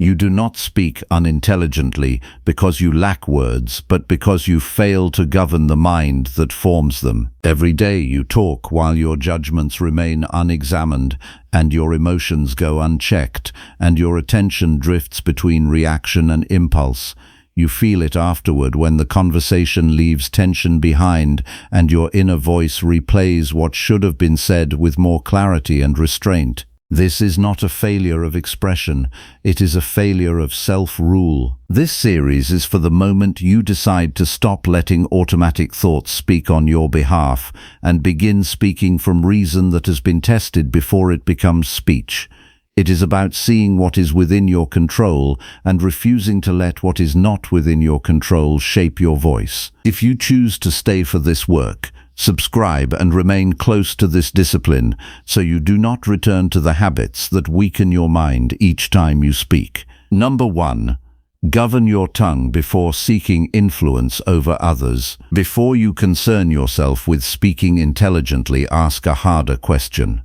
You do not speak unintelligently because you lack words, but because you fail to govern the mind that forms them. Every day you talk while your judgments remain unexamined and your emotions go unchecked, and your attention drifts between reaction and impulse. You feel it afterward when the conversation leaves tension behind and your inner voice replays what should have been said with more clarity and restraint. This is not a failure of expression, it is a failure of self-rule. This series is for the moment you decide to stop letting automatic thoughts speak on your behalf and begin speaking from reason that has been tested before it becomes speech. It is about seeing what is within your control and refusing to let what is not within your control shape your voice. If you choose to stay for this work, subscribe and remain close to this discipline so you do not return to the habits that weaken your mind each time you speak. Number 1. Govern your tongue before seeking influence over others. Before you concern yourself with speaking intelligently, ask a harder question.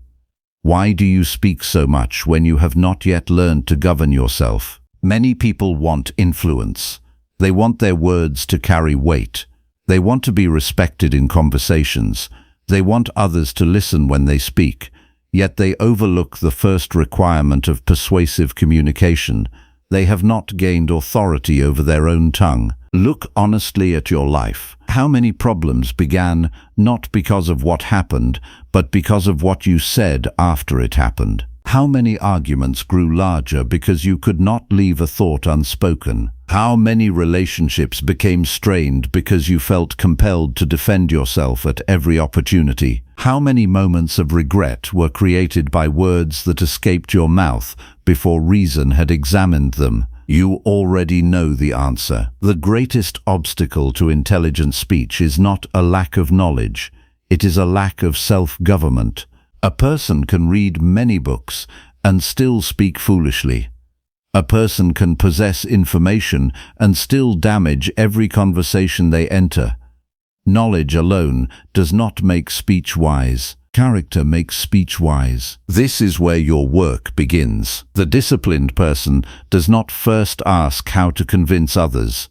Why do you speak so much when you have not yet learned to govern yourself? Many people want influence. They want their words to carry weight. They want to be respected in conversations. They want others to listen when they speak. Yet they overlook the first requirement of persuasive communication. They have not gained authority over their own tongue. Look honestly at your life. How many problems began not because of what happened, but because of what you said after it happened? How many arguments grew larger because you could not leave a thought unspoken? How many relationships became strained because you felt compelled to defend yourself at every opportunity? How many moments of regret were created by words that escaped your mouth before reason had examined them? You already know the answer. The greatest obstacle to intelligent speech is not a lack of knowledge. It is a lack of self-government. A person can read many books and still speak foolishly. A person can possess information and still damage every conversation they enter. Knowledge alone does not make speech wise. Character makes speech wise. This is where your work begins. The disciplined person does not first ask how to convince others.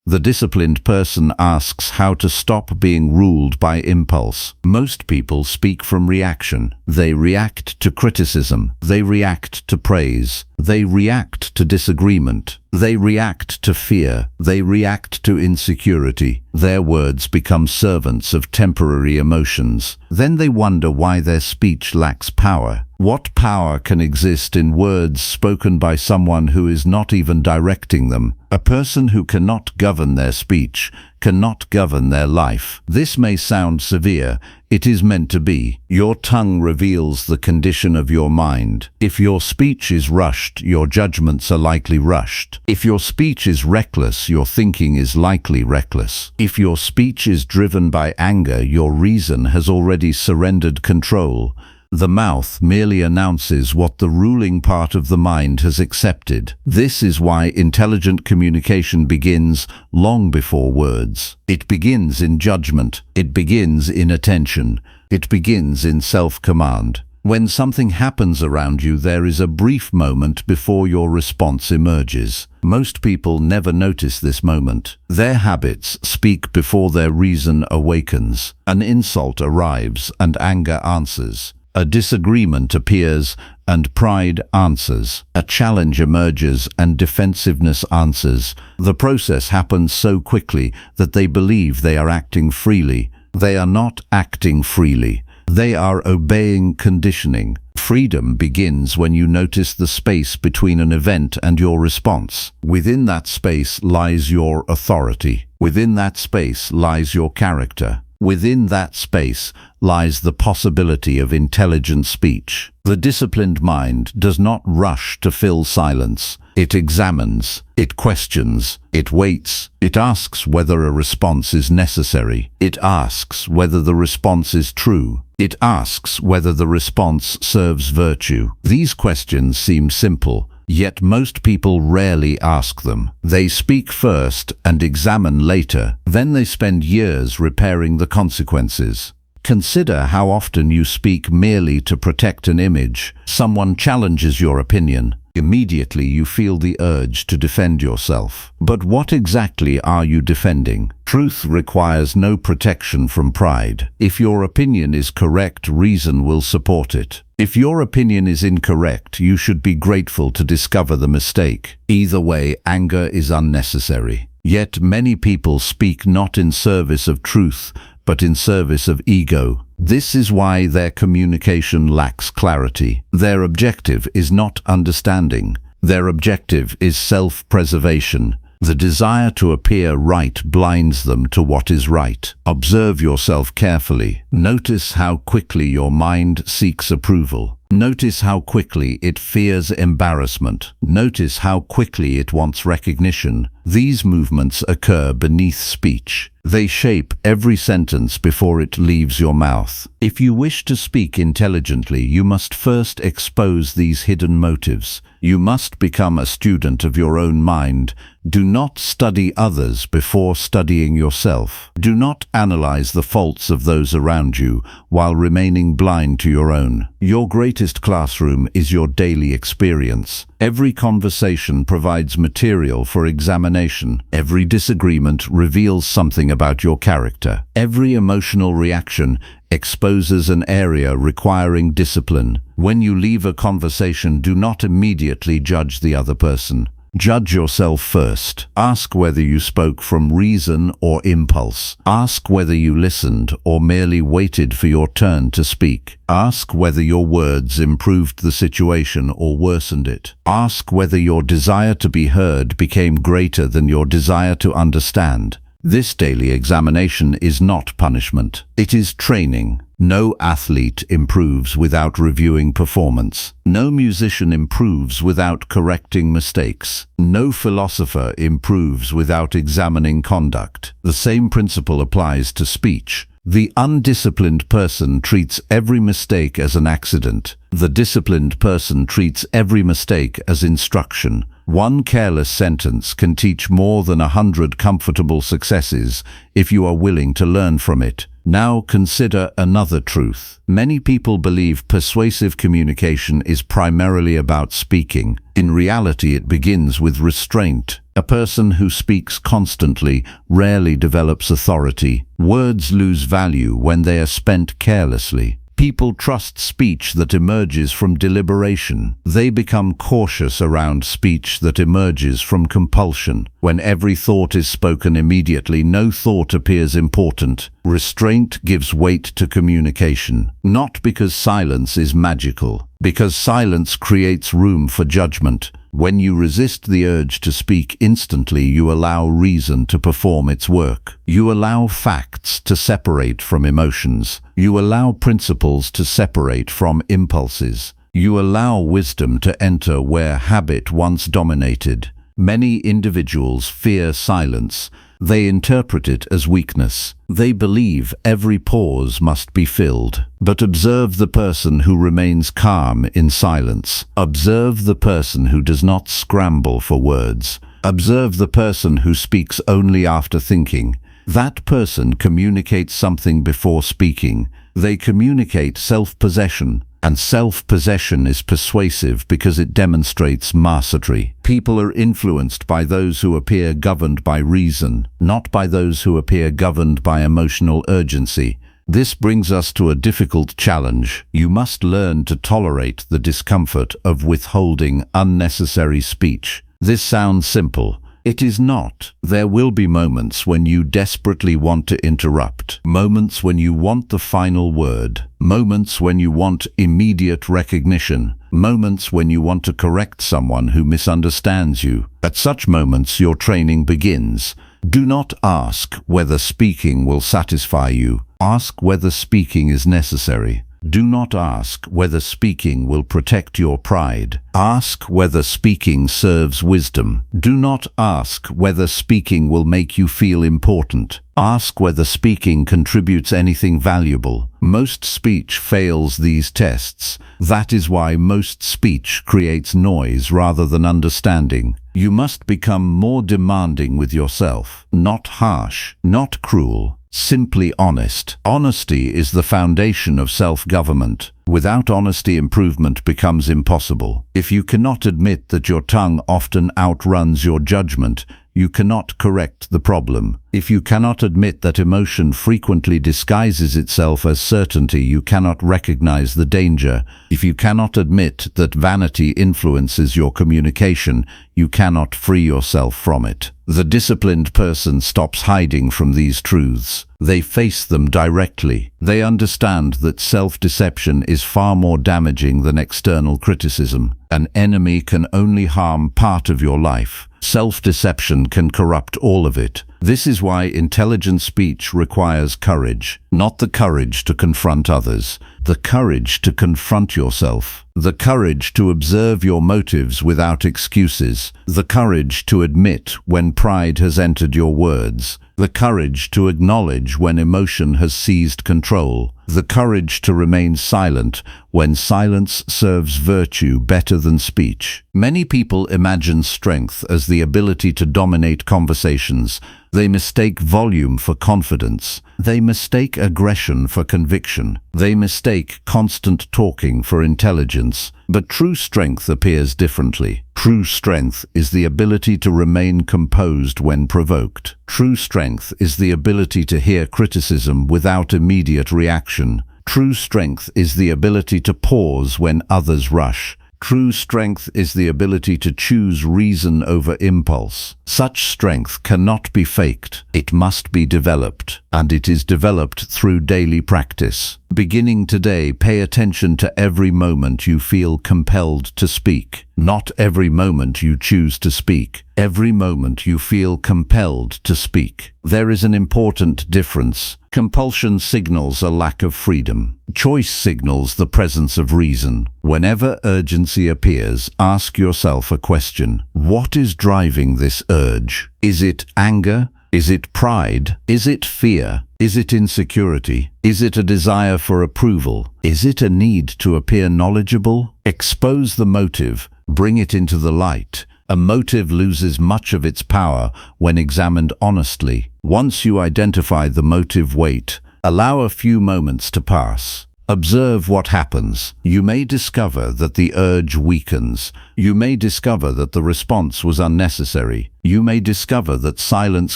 The disciplined person asks how to stop being ruled by impulse. Most people speak from reaction. They react to criticism. They react to praise. They react to disagreement. They react to fear. They react to insecurity. Their words become servants of temporary emotions. Then they wonder why their speech lacks power. What power can exist in words spoken by someone who is not even directing them? A person who cannot govern their speech cannot govern their life. This may sound severe. It is meant to be. Your tongue reveals the condition of your mind. If your speech is rushed, your judgments are likely rushed. If your speech is reckless, your thinking is likely reckless. If your speech is driven by anger, your reason has already surrendered control. The mouth merely announces what the ruling part of the mind has accepted. This is why intelligent communication begins long before words. It begins in judgment. It begins in attention. It begins in self-command. When something happens around you, there is a brief moment before your response emerges. Most people never notice this moment. Their habits speak before their reason awakens. An insult arrives and anger answers. A disagreement appears and pride answers. A challenge emerges and defensiveness answers. The process happens so quickly that they believe they are acting freely. They are not acting freely. They are obeying conditioning. Freedom begins when you notice the space between an event and your response. Within that space lies your authority. Within that space lies your character. Within that space lies the possibility of intelligent speech. The disciplined mind does not rush to fill silence. It examines, it questions, it waits, it asks whether a response is necessary. It asks whether the response is true. It asks whether the response serves virtue. These questions seem simple, yet most people rarely ask them. They speak first and examine later. Then they spend years repairing the consequences. Consider how often you speak merely to protect an image. Someone challenges your opinion. Immediately you feel the urge to defend yourself. But what exactly are you defending? Truth requires no protection from pride. If your opinion is correct, reason will support it. If your opinion is incorrect, you should be grateful to discover the mistake. Either way, anger is unnecessary. Yet many people speak not in service of truth, but in service of ego. This is why their communication lacks clarity. Their objective is not understanding. Their objective is self-preservation. The desire to appear right blinds them to what is right. Observe yourself carefully. Notice how quickly your mind seeks approval. Notice how quickly it fears embarrassment. Notice how quickly it wants recognition. These movements occur beneath speech. They shape every sentence before it leaves your mouth. If you wish to speak intelligently, you must first expose these hidden motives. You must become a student of your own mind. Do not study others before studying yourself. Do not analyze the faults of those around you while remaining blind to your own. Your greatest classroom is your daily experience. Every conversation provides material for examination. Every disagreement reveals something about your character. Every emotional reaction exposes an area requiring discipline. When you leave a conversation, do not immediately judge the other person. Judge yourself first. Ask whether you spoke from reason or impulse. Ask whether you listened or merely waited for your turn to speak. Ask whether your words improved the situation or worsened it. Ask whether your desire to be heard became greater than your desire to understand. This daily examination is not punishment. It is training. No athlete improves without reviewing performance. No musician improves without correcting mistakes. No philosopher improves without examining conduct. The same principle applies to speech. The undisciplined person treats every mistake as an accident. The disciplined person treats every mistake as instruction. One careless sentence can teach more than 100 comfortable successes if you are willing to learn from it. Now consider another truth. Many people believe persuasive communication is primarily about speaking. In reality, it begins with restraint. A person who speaks constantly rarely develops authority. Words lose value when they are spent carelessly. People trust speech that emerges from deliberation. They become cautious around speech that emerges from compulsion. When every thought is spoken immediately, no thought appears important. Restraint gives weight to communication, not because silence is magical, because silence creates room for judgment. When you resist the urge to speak instantly, you allow reason to perform its work. You allow facts to separate from emotions. You allow principles to separate from impulses. You allow wisdom to enter where habit once dominated. Many individuals fear silence. They interpret it as weakness. They believe every pause must be filled. But observe the person who remains calm in silence. Observe the person who does not scramble for words. Observe the person who speaks only after thinking. That person communicates something before speaking. They communicate self-possession. And self-possession is persuasive because it demonstrates mastery. People are influenced by those who appear governed by reason, not by those who appear governed by emotional urgency. This brings us to a difficult challenge. You must learn to tolerate the discomfort of withholding unnecessary speech. This sounds simple. It is not. There will be moments when you desperately want to interrupt, moments when you want the final word, moments when you want immediate recognition, moments when you want to correct someone who misunderstands you. At such moments, your training begins. Do not ask whether speaking will satisfy you. Ask whether speaking is necessary. Do not ask whether speaking will protect your pride. Ask whether speaking serves wisdom. Do not ask whether speaking will make you feel important. Ask whether speaking contributes anything valuable. Most speech fails these tests. That is why most speech creates noise rather than understanding. You must become more demanding with yourself. Not harsh, not cruel, Simply honest. Honesty is the foundation of self-government. Without honesty, improvement becomes impossible. If you cannot admit that your tongue often outruns your judgment, you cannot correct the problem. If you cannot admit that emotion frequently disguises itself as certainty, you cannot recognize the danger. If you cannot admit that vanity influences your communication, you cannot free yourself from it. The disciplined person stops hiding from these truths. They face them directly. They understand that self-deception is far more damaging than external criticism. An enemy can only harm part of your life. Self-deception can corrupt all of it. This is why intelligent speech requires courage. Not the courage to confront others, the courage to confront yourself. The courage to observe your motives without excuses. The courage to admit when pride has entered your words. The courage to acknowledge when emotion has seized control. The courage to remain silent when silence serves virtue better than speech. Many people imagine strength as the ability to dominate conversations. They mistake volume for confidence. They mistake aggression for conviction. They mistake constant talking for intelligence. But true strength appears differently. True strength is the ability to remain composed when provoked. True strength is the ability to hear criticism without immediate reaction. True strength is the ability to pause when others rush. True strength is the ability to choose reason over impulse. Such strength cannot be faked. It must be developed, and it is developed through daily practice. Beginning today, pay attention to every moment you feel compelled to speak. Not every moment you choose to speak. Every moment you feel compelled to speak. There is an important difference. Compulsion signals a lack of freedom. Choice signals the presence of reason. Whenever urgency appears, ask yourself a question. What is driving this urge? Is it anger? Is it pride? Is it fear? Is it insecurity? Is it a desire for approval? Is it a need to appear knowledgeable? Expose the motive. Bring it into the light. A motive loses much of its power when examined honestly. Once you identify the motive, wait. Allow a few moments to pass. Observe what happens. You may discover that the urge weakens. You may discover that the response was unnecessary. You may discover that silence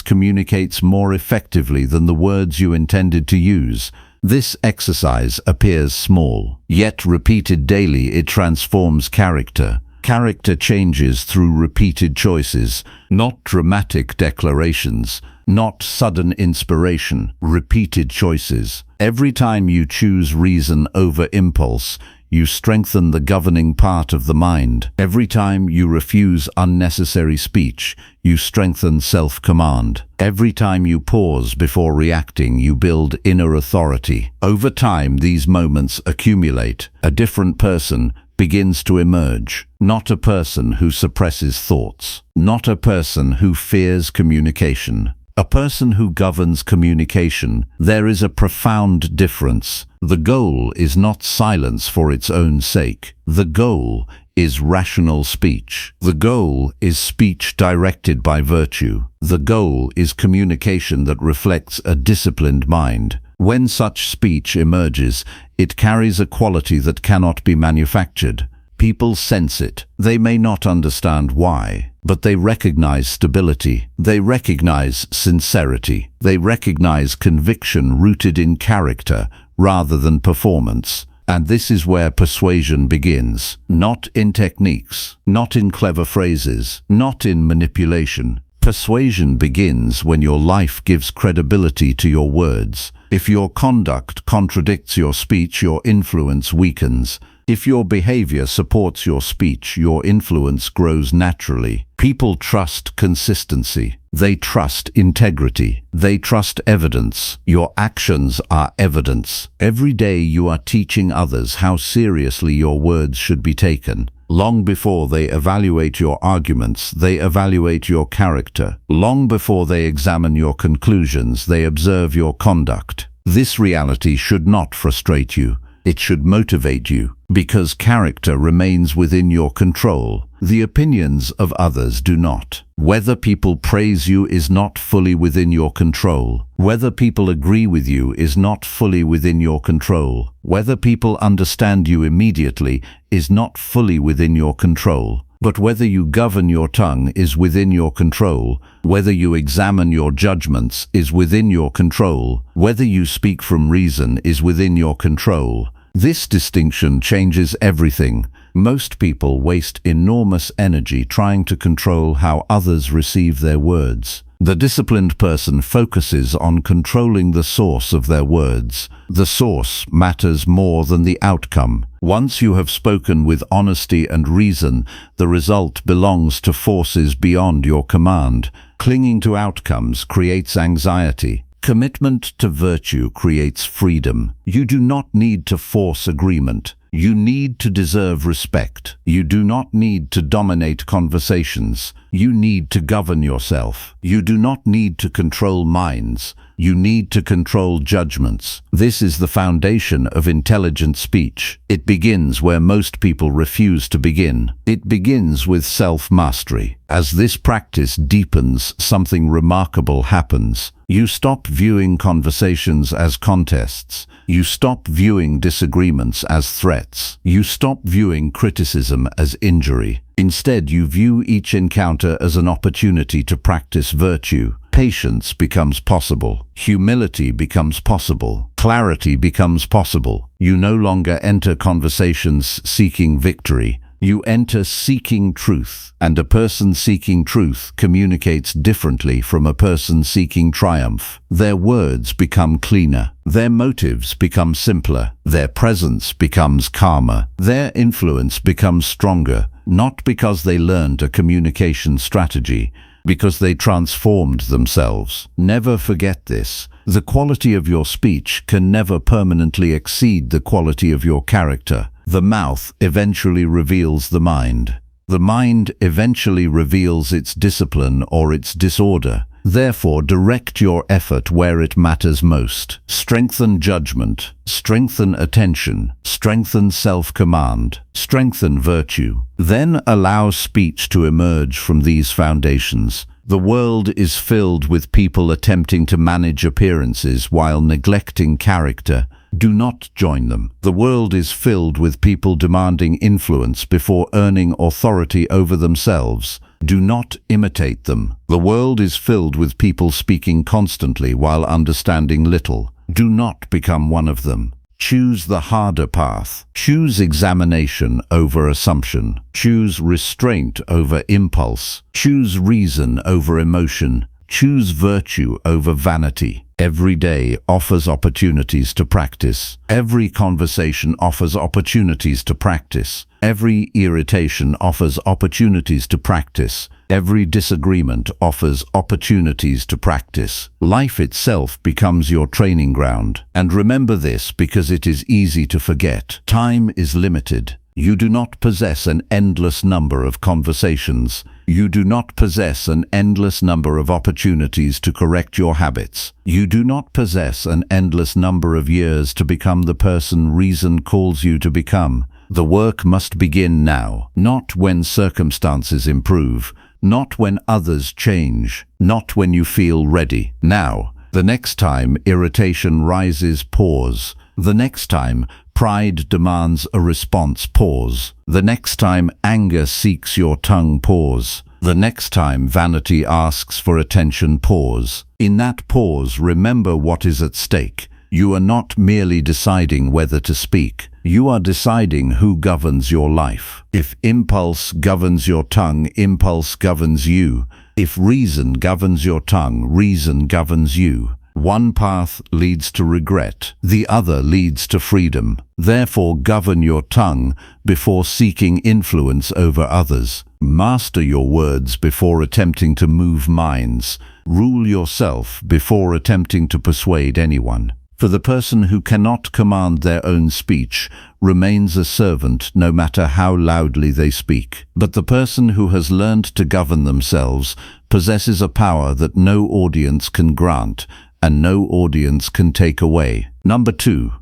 communicates more effectively than the words you intended to use. This exercise appears small, yet repeated daily, it transforms character. Character changes through repeated choices, not dramatic declarations, not sudden inspiration, repeated choices. Every time you choose reason over impulse, you strengthen the governing part of the mind. Every time you refuse unnecessary speech, you strengthen self-command. Every time you pause before reacting, you build inner authority. Over time, these moments accumulate. A different person begins to emerge. Not a person who suppresses thoughts. Not a person who fears communication. A person who governs communication. There is a profound difference. The goal is not silence for its own sake. The goal is rational speech. The goal is speech directed by virtue. The goal is communication that reflects a disciplined mind. When such speech emerges, it carries a quality that cannot be manufactured. People sense it. They may not understand why, but they recognize stability. They recognize sincerity. They recognize conviction rooted in character rather than performance. And this is where persuasion begins. Not in techniques, not in clever phrases, not in manipulation. Persuasion begins when your life gives credibility to your words. If your conduct contradicts your speech, your influence weakens. If your behavior supports your speech, your influence grows naturally. People trust consistency. They trust integrity. They trust evidence. Your actions are evidence. Every day you are teaching others how seriously your words should be taken. Long before they evaluate your arguments, they evaluate your character. Long before they examine your conclusions, they observe your conduct. This reality should not frustrate you. It should motivate you, because character remains within your control. The opinions of others do not. Whether people praise you is not fully within your control. Whether people agree with you is not fully within your control. Whether people understand you immediately is not fully within your control. But whether you govern your tongue is within your control. Whether you examine your judgments is within your control. Whether you speak from reason is within your control. This distinction changes everything. Most people waste enormous energy trying to control how others receive their words. The disciplined person focuses on controlling the source of their words. The source matters more than the outcome. Once you have spoken with honesty and reason, the result belongs to forces beyond your command. Clinging to outcomes creates anxiety. Commitment to virtue creates freedom. You do not need to force agreement. You need to deserve respect. You do not need to dominate conversations. You need to govern yourself. You do not need to control minds. You need to control judgments. This is the foundation of intelligent speech. It begins where most people refuse to begin. It begins with self-mastery. As this practice deepens, something remarkable happens. You stop viewing conversations as contests. You stop viewing disagreements as threats. You stop viewing criticism as injury. Instead, you view each encounter as an opportunity to practice virtue. Patience becomes possible. Humility becomes possible. Clarity becomes possible. You no longer enter conversations seeking victory. You enter seeking truth, and a person seeking truth communicates differently from a person seeking triumph. Their words become cleaner. Their motives become simpler. Their presence becomes calmer. Their influence becomes stronger, not because they learned a communication strategy, because they transformed themselves. Never forget this. The quality of your speech can never permanently exceed the quality of your character. The mouth eventually reveals the mind. The mind eventually reveals its discipline or its disorder. Therefore, direct your effort where it matters most. Strengthen judgment. Strengthen attention. Strengthen self-command. Strengthen virtue. Then allow speech to emerge from these foundations. The world is filled with people attempting to manage appearances while neglecting character. Do not join them. The world is filled with people demanding influence before earning authority over themselves. Do not imitate them. The world is filled with people speaking constantly while understanding little. Do not become one of them. Choose the harder path. Choose examination over assumption. Choose restraint over impulse. Choose reason over emotion. Choose virtue over vanity. Every day offers opportunities to practice. Every conversation offers opportunities to practice. Every irritation offers opportunities to practice. Every disagreement offers opportunities to practice. Life itself becomes your training ground. And remember this because it is easy to forget. Time is limited. You do not possess an endless number of conversations. You do not possess an endless number of opportunities to correct your habits. You do not possess an endless number of years to become the person reason calls you to become. The work must begin now, not when circumstances improve, not when others change, not when you feel ready. Now, the next time irritation rises, pause. The next time pride demands a response, pause. The next time anger seeks your tongue, pause. The next time vanity asks for attention, pause. In that pause, remember what is at stake. You are not merely deciding whether to speak. You are deciding who governs your life. If impulse governs your tongue, impulse governs you. If reason governs your tongue, reason governs you. One path leads to regret, the other leads to freedom. Therefore, govern your tongue before seeking influence over others. Master your words before attempting to move minds. Rule yourself before attempting to persuade anyone. For the person who cannot command their own speech remains a servant no matter how loudly they speak. But the person who has learned to govern themselves possesses a power that no audience can grant and no audience can take away. Number 2.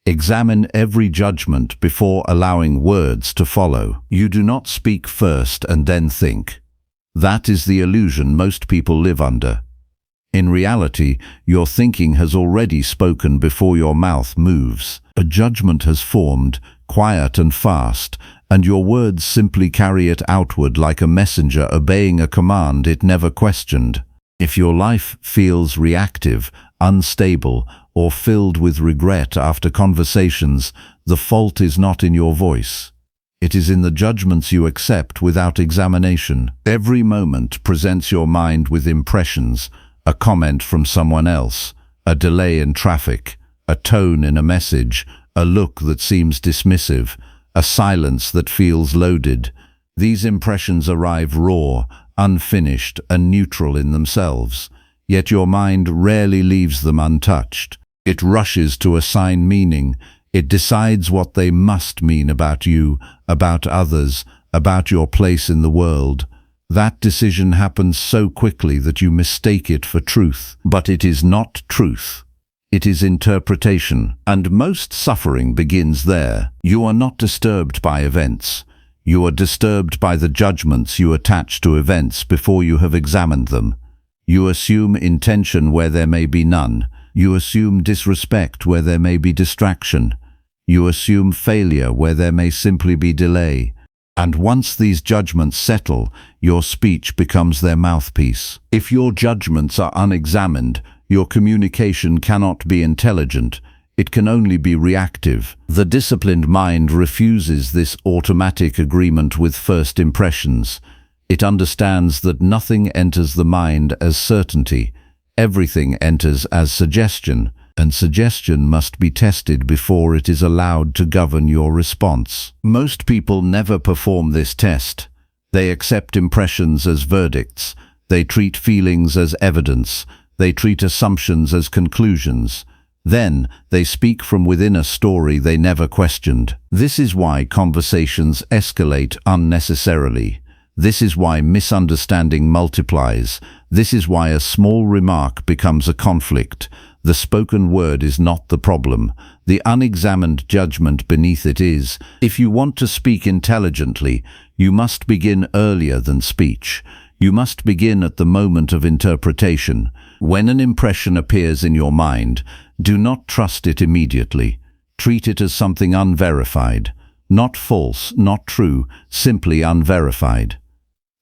Examine every judgment before allowing words to follow. You do not speak first and then think. That is the illusion most people live under. In reality, your thinking has already spoken before your mouth moves. A judgment has formed, quiet and fast, and your words simply carry it outward like a messenger obeying a command it never questioned. If your life feels reactive, unstable, or filled with regret after conversations, the fault is not in your voice. It is in the judgments you accept without examination. Every moment presents your mind with impressions, a comment from someone else, a delay in traffic, a tone in a message, a look that seems dismissive, a silence that feels loaded. These impressions arrive raw, unfinished, and neutral in themselves, yet your mind rarely leaves them untouched. It rushes to assign meaning. It decides what they must mean about you, about others, about your place in the world. That decision happens so quickly that you mistake it for truth. But it is not truth. It is interpretation, and most suffering begins there. You are not disturbed by events. You are disturbed by the judgments you attach to events before you have examined them. You assume intention where there may be none. You assume disrespect where there may be distraction. You assume failure where there may simply be delay. And once these judgments settle, your speech becomes their mouthpiece. If your judgments are unexamined, your communication cannot be intelligent. It can only be reactive. The disciplined mind refuses this automatic agreement with first impressions. It understands that nothing enters the mind as certainty. Everything enters as suggestion, and suggestion must be tested before it is allowed to govern your response. Most people never perform this test. They accept impressions as verdicts. They treat feelings as evidence. They treat assumptions as conclusions. Then, they speak from within a story they never questioned. This is why conversations escalate unnecessarily. This is why misunderstanding multiplies. This is why a small remark becomes a conflict. The spoken word is not the problem. The unexamined judgment beneath it is. If you want to speak intelligently, you must begin earlier than speech. You must begin at the moment of interpretation. When an impression appears in your mind, do not trust it immediately. Treat it as something unverified. Not false, not true, simply unverified.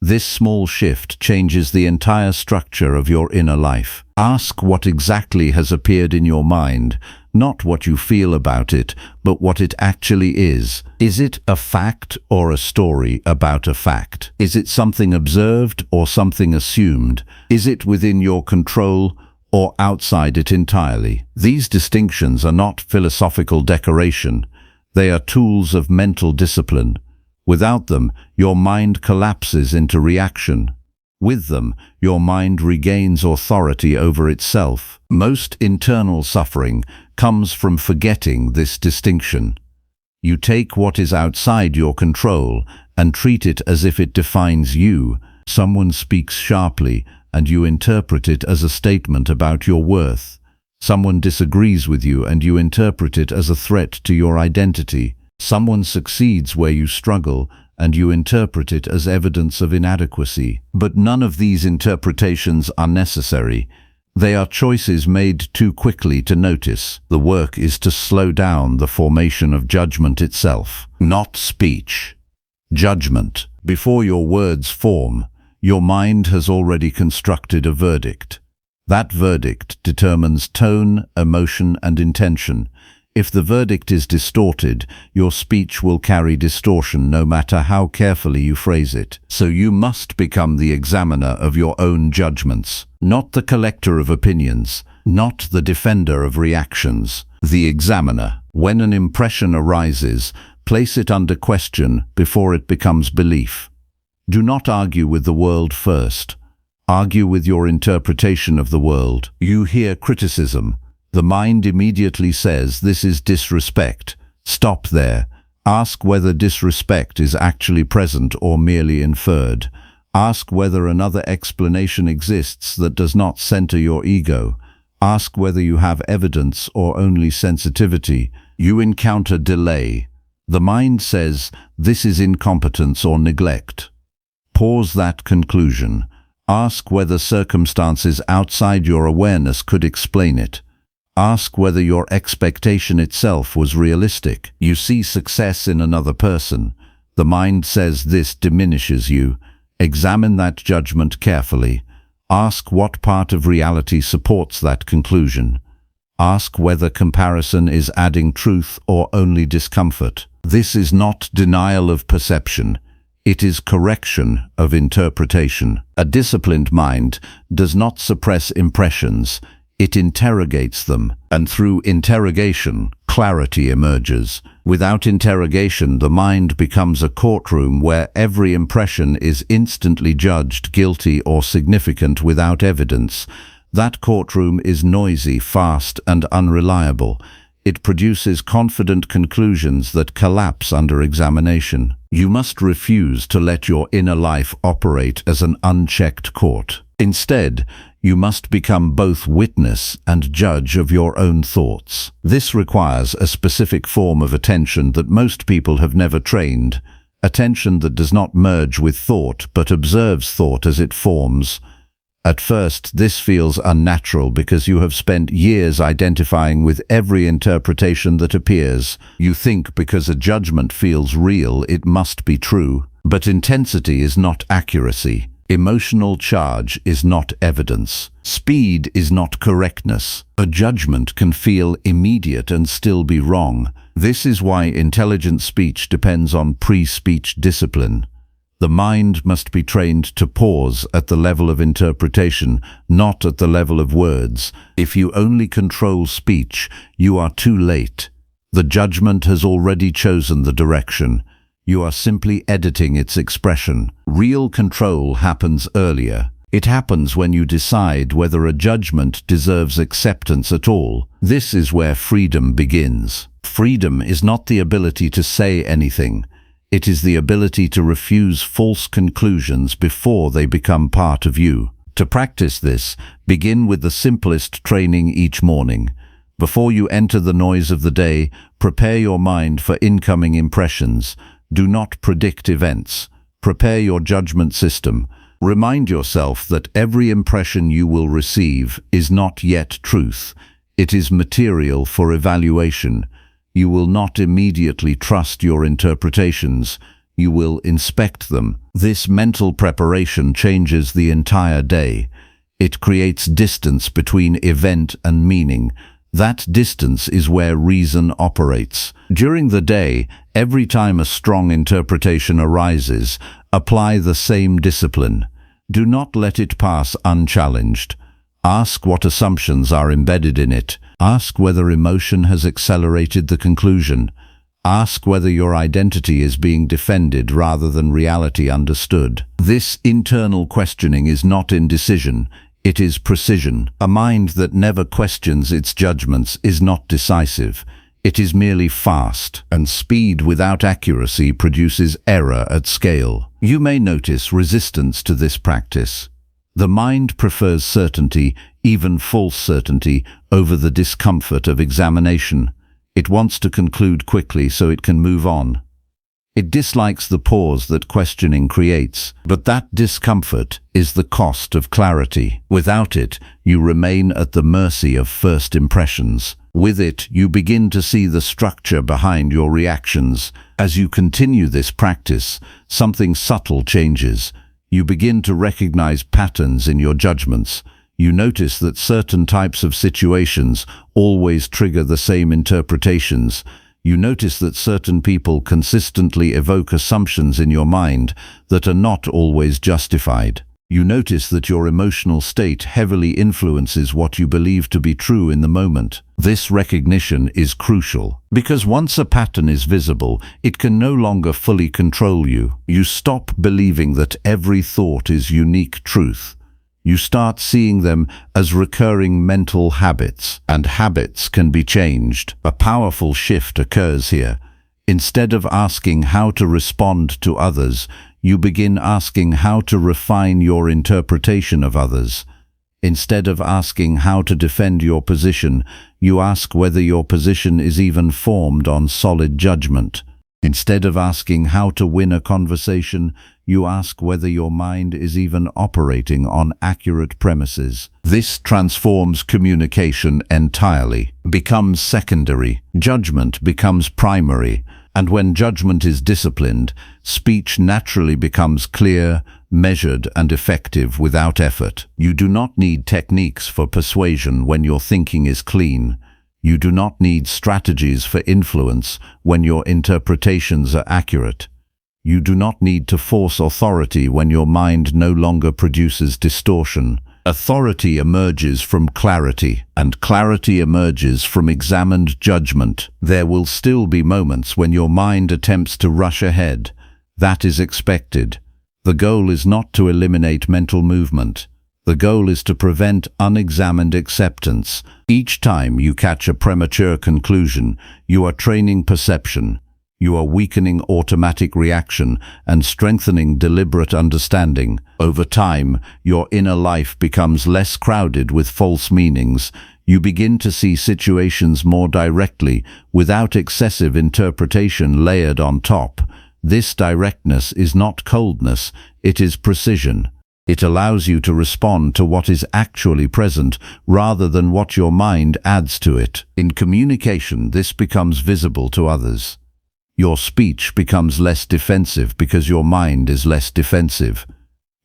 This small shift changes the entire structure of your inner life. Ask what exactly has appeared in your mind, not what you feel about it, but what it actually is. Is it a fact or a story about a fact? Is it something observed or something assumed? Is it within your control or outside it entirely? These distinctions are not philosophical decoration. They are tools of mental discipline. Without them, your mind collapses into reaction. With them, your mind regains authority over itself. Most internal suffering comes from forgetting this distinction. You take what is outside your control and treat it as if it defines you. Someone speaks sharply, and you interpret it as a statement about your worth. Someone disagrees with you, and you interpret it as a threat to your identity. Someone succeeds where you struggle, and you interpret it as evidence of inadequacy. But none of these interpretations are necessary. They are choices made too quickly to notice. The work is to slow down the formation of judgment itself, not speech. Judgment. Before your words form, your mind has already constructed a verdict. That verdict determines tone, emotion, and intention. If the verdict is distorted, your speech will carry distortion no matter how carefully you phrase it. So you must become the examiner of your own judgments, not the collector of opinions, not the defender of reactions. The examiner. When an impression arises, place it under question before it becomes belief. Do not argue with the world first. Argue with your interpretation of the world. You hear criticism. The mind immediately says, "This is disrespect." Stop there. Ask whether disrespect is actually present or merely inferred. Ask whether another explanation exists that does not center your ego. Ask whether you have evidence or only sensitivity. you encounter delay. The mind says, this is incompetence or neglect. Pause that conclusion. Ask whether circumstances outside your awareness could explain it. Ask whether your expectation itself was realistic. You see success in another person. The mind says this diminishes you. Examine that judgment carefully. Ask what part of reality supports that conclusion. Ask whether comparison is adding truth or only discomfort. This is not denial of perception. It is correction of interpretation. A disciplined mind does not suppress impressions. It interrogates them, and through interrogation, clarity emerges. Without interrogation, the mind becomes a courtroom where every impression is instantly judged guilty or significant without evidence. That courtroom is noisy, fast, and unreliable. It produces confident conclusions that collapse under examination. You must refuse to let your inner life operate as an unchecked court. Instead, you must become both witness and judge of your own thoughts. This requires a specific form of attention that most people have never trained. Attention that does not merge with thought but observes thought as it forms. At first, this feels unnatural because you have spent years identifying with every interpretation that appears. You think because a judgment feels real, it must be true. But intensity is not accuracy. Emotional charge is not evidence. Speed is not correctness. A judgment can feel immediate and still be wrong. This is why intelligent speech depends on pre-speech discipline. The mind must be trained to pause at the level of interpretation, not at the level of words. If you only control speech, you are too late. The judgment has already chosen the direction. You are simply editing its expression. Real control happens earlier. It happens when you decide whether a judgment deserves acceptance at all. This is where freedom begins. Freedom is not the ability to say anything. It is the ability to refuse false conclusions before they become part of you. To practice this, begin with the simplest training each morning. Before you enter the noise of the day, prepare your mind for incoming impressions. Do not predict events. Prepare your judgment system. Remind yourself that every impression you will receive is not yet truth. It is material for evaluation. You will not immediately trust your interpretations. You will inspect them. This mental preparation changes the entire day. It creates distance between event and meaning. That distance is where reason operates. During the day, every time a strong interpretation arises, apply the same discipline. Do not let it pass unchallenged. Ask what assumptions are embedded in it. Ask whether emotion has accelerated the conclusion. Ask whether your identity is being defended rather than reality understood. This internal questioning is not indecision. It is precision. A mind that never questions its judgments is not decisive. It is merely fast, and speed without accuracy produces error at scale. You may notice resistance to this practice. The mind prefers certainty, even false certainty, over the discomfort of examination. It wants to conclude quickly so it can move on. It dislikes the pause that questioning creates, but that discomfort is the cost of clarity. Without it, you remain at the mercy of first impressions. With it, you begin to see the structure behind your reactions. As you continue this practice, something subtle changes. You begin to recognize patterns in your judgments. You notice that certain types of situations always trigger the same interpretations. You notice that certain people consistently evoke assumptions in your mind that are not always justified. You notice that your emotional state heavily influences what you believe to be true in the moment. This recognition is crucial, because once a pattern is visible, it can no longer fully control you. You stop believing that every thought is unique truth. You start seeing them as recurring mental habits, and habits can be changed. A powerful shift occurs here. Instead of asking how to respond to others, you begin asking how to refine your interpretation of others. Instead of asking how to defend your position, you ask whether your position is even formed on solid judgment. Instead of asking how to win a conversation, you ask whether your mind is even operating on accurate premises. This transforms communication entirely, becomes secondary. Judgment becomes primary, and when judgment is disciplined, speech naturally becomes clear, measured, and effective without effort. You do not need techniques for persuasion when your thinking is clean. You do not need strategies for influence when your interpretations are accurate. You do not need to force authority when your mind no longer produces distortion. Authority emerges from clarity, and clarity emerges from examined judgment. There will still be moments when your mind attempts to rush ahead. That is expected. The goal is not to eliminate mental movement. The goal is to prevent unexamined acceptance. Each time you catch a premature conclusion, you are training perception. You are weakening automatic reaction and strengthening deliberate understanding. Over time, your inner life becomes less crowded with false meanings. You begin to see situations more directly, without excessive interpretation layered on top. This directness is not coldness, it is precision. It allows you to respond to what is actually present rather than what your mind adds to it. In communication, this becomes visible to others. Your speech becomes less defensive because your mind is less defensive.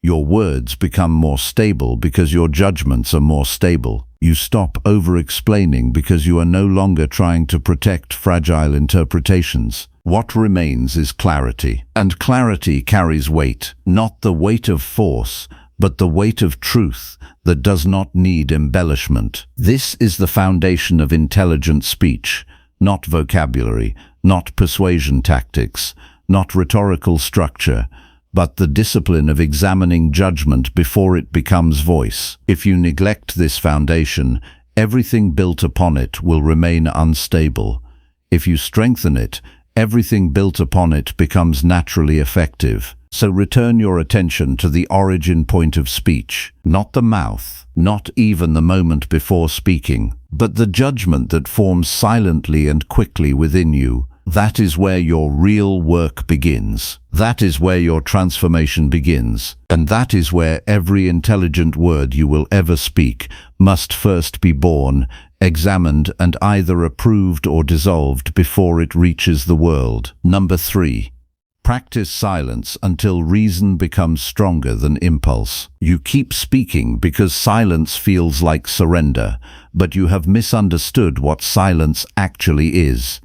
Your words become more stable because your judgments are more stable. You stop over-explaining because you are no longer trying to protect fragile interpretations. What remains is clarity, and clarity carries weight, not the weight of force, but the weight of truth that does not need embellishment. This is the foundation of intelligent speech, not vocabulary, not persuasion tactics, not rhetorical structure, but the discipline of examining judgment before it becomes voice. If you neglect this foundation, everything built upon it will remain unstable. If you strengthen it, everything built upon it becomes naturally effective. So return your attention to the origin point of speech, not the mouth, not even the moment before speaking, but the judgment that forms silently and quickly within you. That is where your real work begins. That is where your transformation begins. And that is where every intelligent word you will ever speak must first be born, examined, and either approved or dissolved before it reaches the world. Number 3. Practice silence until reason becomes stronger than impulse. You keep speaking because silence feels like surrender, but you have misunderstood what silence actually is.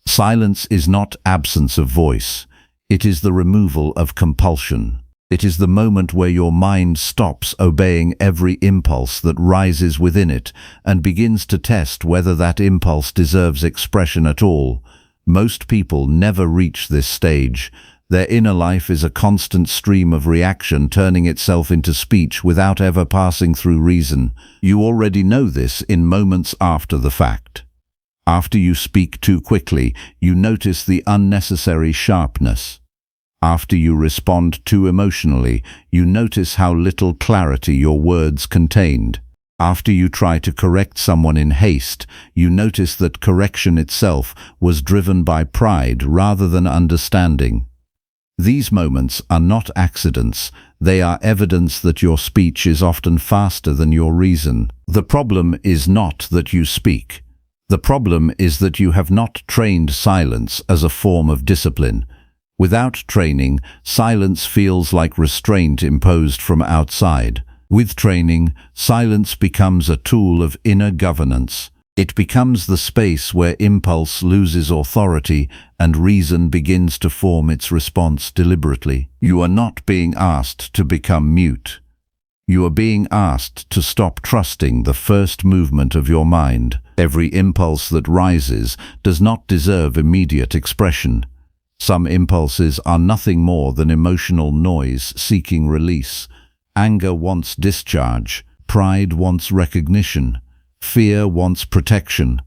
Silence is not absence of voice. It is the removal of compulsion. It is the moment where your mind stops obeying every impulse that rises within it and begins to test whether that impulse deserves expression at all. Most people never reach this stage. Their inner life is a constant stream of reaction turning itself into speech without ever passing through reason. You already know this in moments after the fact. After you speak too quickly, you notice the unnecessary sharpness. After you respond too emotionally, you notice how little clarity your words contained. After you try to correct someone in haste, you notice that correction itself was driven by pride rather than understanding. These moments are not accidents. They are evidence that your speech is often faster than your reason. The problem is not that you speak. The problem is that you have not trained silence as a form of discipline. Without training, silence feels like restraint imposed from outside. With training, silence becomes a tool of inner governance. It becomes the space where impulse loses authority and reason begins to form its response deliberately. You are not being asked to become mute. You are being asked to stop trusting the first movement of your mind. Every impulse that rises does not deserve immediate expression. Some impulses are nothing more than emotional noise seeking release. Anger wants discharge. Pride wants recognition. Fear wants protection.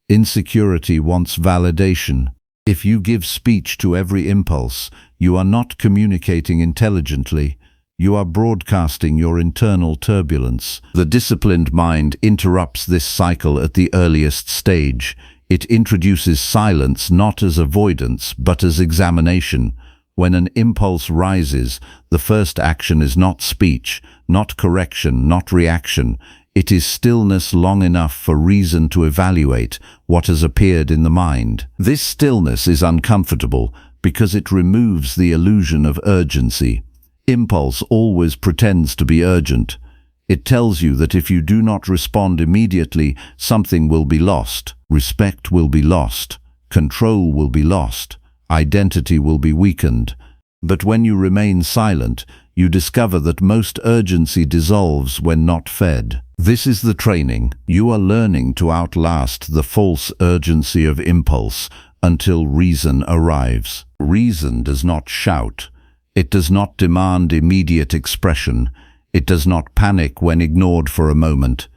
Insecurity wants validation. If you give speech to every impulse, you are not communicating intelligently. You are broadcasting your internal turbulence. The disciplined mind interrupts this cycle at the earliest stage. It introduces silence not as avoidance, but as examination. When an impulse rises, the first action is not speech, not correction, not reaction. It is stillness long enough for reason to evaluate what has appeared in the mind. This stillness is uncomfortable because it removes the illusion of urgency. Impulse always pretends to be urgent. It tells you that if you do not respond immediately, something will be lost. Respect will be lost. Control will be lost. Identity will be weakened. But when you remain silent, you discover that most urgency dissolves when not fed. This is the training. You are learning to outlast the false urgency of impulse until reason arrives. Reason does not shout. It does not demand immediate expression. It does not panic when ignored for a moment.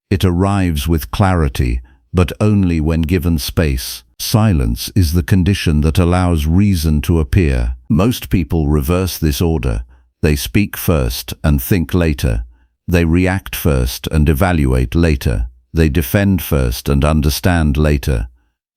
It arrives with clarity, but only when given space. Silence is the condition that allows reason to appear. Most people reverse this order. They speak first and think later. They react first and evaluate later. They defend first and understand later.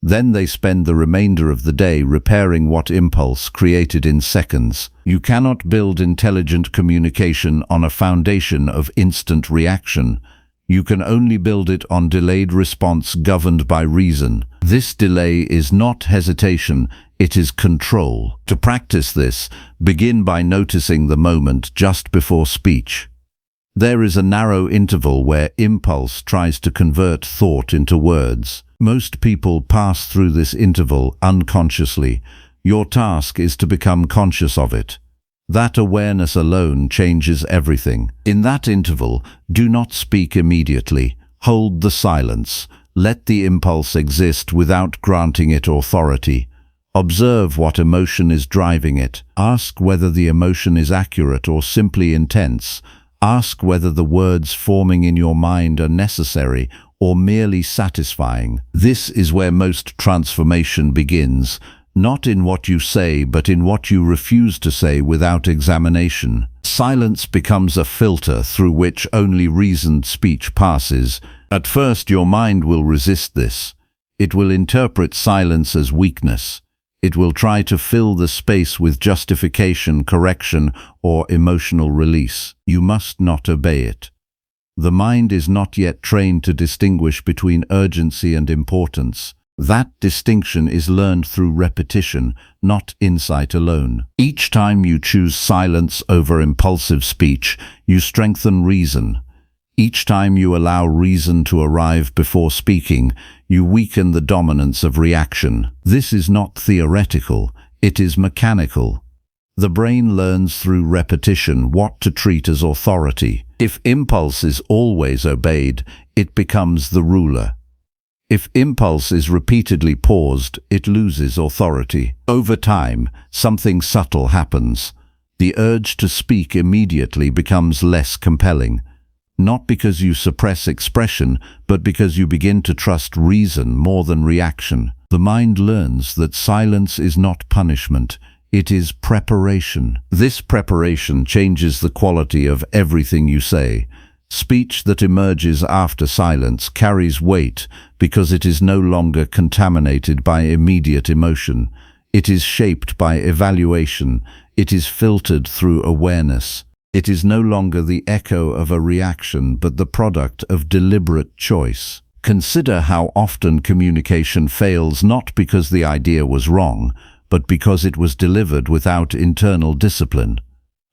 Then they spend the remainder of the day repairing what impulse created in seconds. You cannot build intelligent communication on a foundation of instant reaction. You can only build it on delayed response governed by reason. This delay is not hesitation, it is control. To practice this, begin by noticing the moment just before speech. There is a narrow interval where impulse tries to convert thought into words. Most people pass through this interval unconsciously. Your task is to become conscious of it. That awareness alone changes everything. In that interval, do not speak immediately. Hold the silence. Let the impulse exist without granting it authority. Observe what emotion is driving it. Ask whether the emotion is accurate or simply intense. Ask whether the words forming in your mind are necessary or merely satisfying. This is where most transformation begins, not in what you say, but in what you refuse to say without examination. Silence becomes a filter through which only reasoned speech passes. At first, your mind will resist this. It will interpret silence as weakness. It will try to fill the space with justification, correction, or emotional release. You must not obey it. The mind is not yet trained to distinguish between urgency and importance. That distinction is learned through repetition, not insight alone. Each time you choose silence over impulsive speech, you strengthen reason. Each time you allow reason to arrive before speaking, you weaken the dominance of reaction. This is not theoretical, it is mechanical. The brain learns through repetition what to treat as authority. If impulse is always obeyed, it becomes the ruler. If impulse is repeatedly paused, it loses authority. Over time, something subtle happens. The urge to speak immediately becomes less compelling. Not because you suppress expression, but because you begin to trust reason more than reaction. The mind learns that silence is not punishment. It is preparation. This preparation changes the quality of everything you say. Speech that emerges after silence carries weight because it is no longer contaminated by immediate emotion. It is shaped by evaluation. It is filtered through awareness. It is no longer the echo of a reaction, but the product of deliberate choice. Consider how often communication fails not because the idea was wrong, but because it was delivered without internal discipline.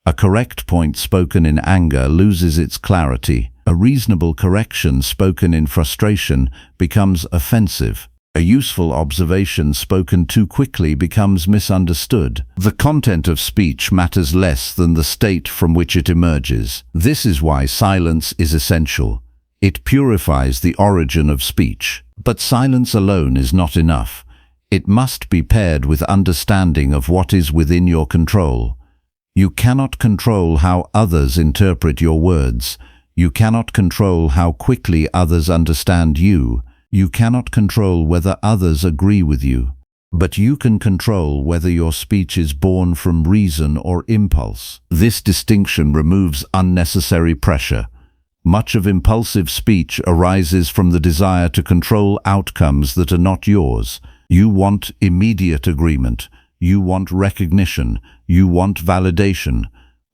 A correct point spoken in anger loses its clarity. A reasonable correction spoken in frustration becomes offensive. A useful observation spoken too quickly becomes misunderstood. The content of speech matters less than the state from which it emerges. This is why silence is essential. It purifies the origin of speech. But silence alone is not enough. It must be paired with understanding of what is within your control. You cannot control how others interpret your words. You cannot control how quickly others understand you. You cannot control whether others agree with you. But you can control whether your speech is born from reason or impulse. This distinction removes unnecessary pressure. Much of impulsive speech arises from the desire to control outcomes that are not yours. You want immediate agreement. You want recognition. You want validation.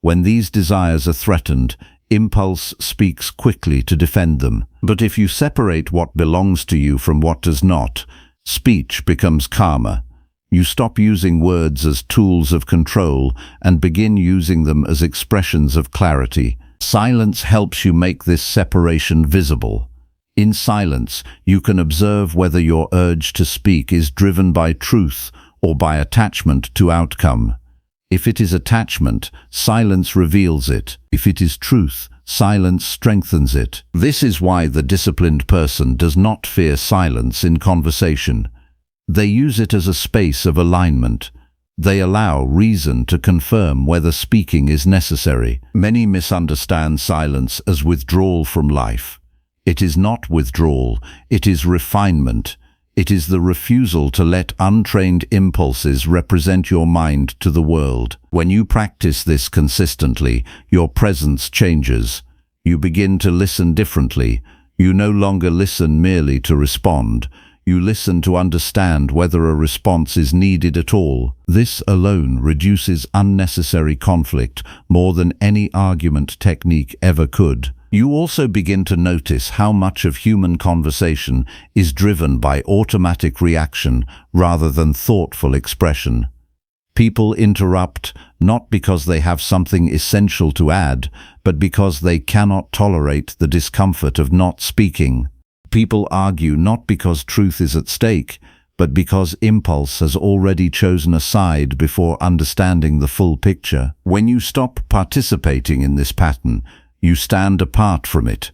When these desires are threatened, impulse speaks quickly to defend them. But if you separate what belongs to you from what does not, speech becomes calmer. You stop using words as tools of control and begin using them as expressions of clarity. Silence helps you make this separation visible. In silence, you can observe whether your urge to speak is driven by truth or by attachment to outcome. If it is attachment, silence reveals it. If it is truth, silence strengthens it. This is why the disciplined person does not fear silence in conversation. They use it as a space of alignment. They allow reason to confirm whether speaking is necessary. Many misunderstand silence as withdrawal from life. It is not withdrawal, it is refinement. It is the refusal to let untrained impulses represent your mind to the world. When you practice this consistently, your presence changes. You begin to listen differently. You no longer listen merely to respond. You listen to understand whether a response is needed at all. This alone reduces unnecessary conflict more than any argument technique ever could. You also begin to notice how much of human conversation is driven by automatic reaction rather than thoughtful expression. People interrupt not because they have something essential to add, but because they cannot tolerate the discomfort of not speaking. People argue not because truth is at stake, but because impulse has already chosen a side before understanding the full picture. When you stop participating in this pattern, you stand apart from it,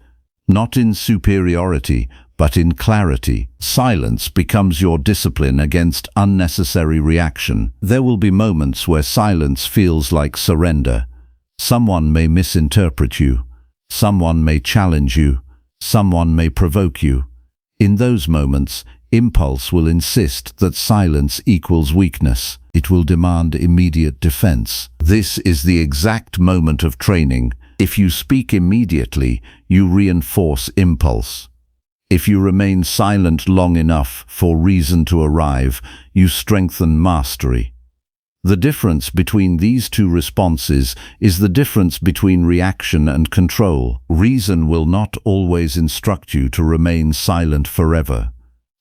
not in superiority, but in clarity. Silence becomes your discipline against unnecessary reaction. There will be moments where silence feels like surrender. Someone may misinterpret you. Someone may challenge you. Someone may provoke you. In those moments, impulse will insist that silence equals weakness. It will demand immediate defense. This is the exact moment of training. If you speak immediately, you reinforce impulse. If you remain silent long enough for reason to arrive, you strengthen mastery. The difference between these two responses is the difference between reaction and control. Reason will not always instruct you to remain silent forever.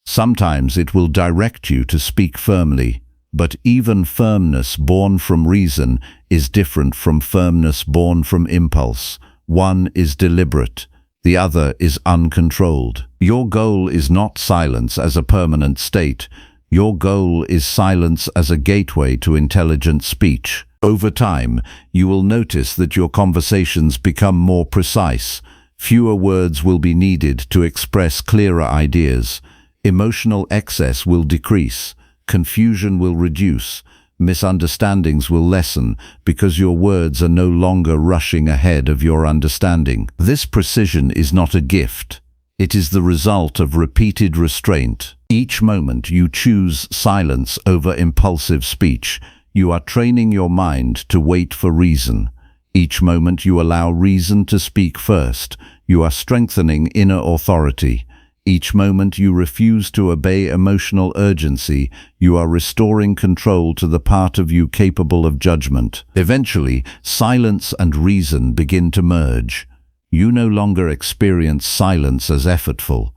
Sometimes it will direct you to speak firmly. But even firmness born from reason is different from firmness born from impulse. One is deliberate, the other is uncontrolled. Your goal is not silence as a permanent state. Your goal is silence as a gateway to intelligent speech. Over time, you will notice that your conversations become more precise. Fewer words will be needed to express clearer ideas. Emotional excess will decrease. Confusion will reduce, misunderstandings will lessen because your words are no longer rushing ahead of your understanding. This precision is not a gift. It is the result of repeated restraint. Each moment you choose silence over impulsive speech, you are training your mind to wait for reason. Each moment you allow reason to speak first, you are strengthening inner authority. Each moment you refuse to obey emotional urgency, you are restoring control to the part of you capable of judgment. Eventually, silence and reason begin to merge. You no longer experience silence as effortful.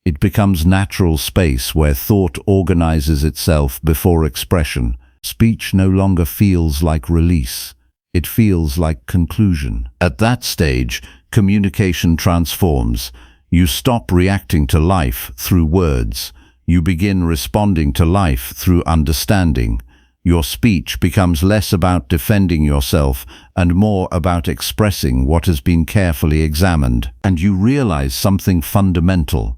It becomes natural space where thought organizes itself before expression. Speech no longer feels like release. It feels like conclusion. At that stage, communication transforms. You stop reacting to life through words. You begin responding to life through understanding. Your speech becomes less about defending yourself and more about expressing what has been carefully examined. And you realize something fundamental.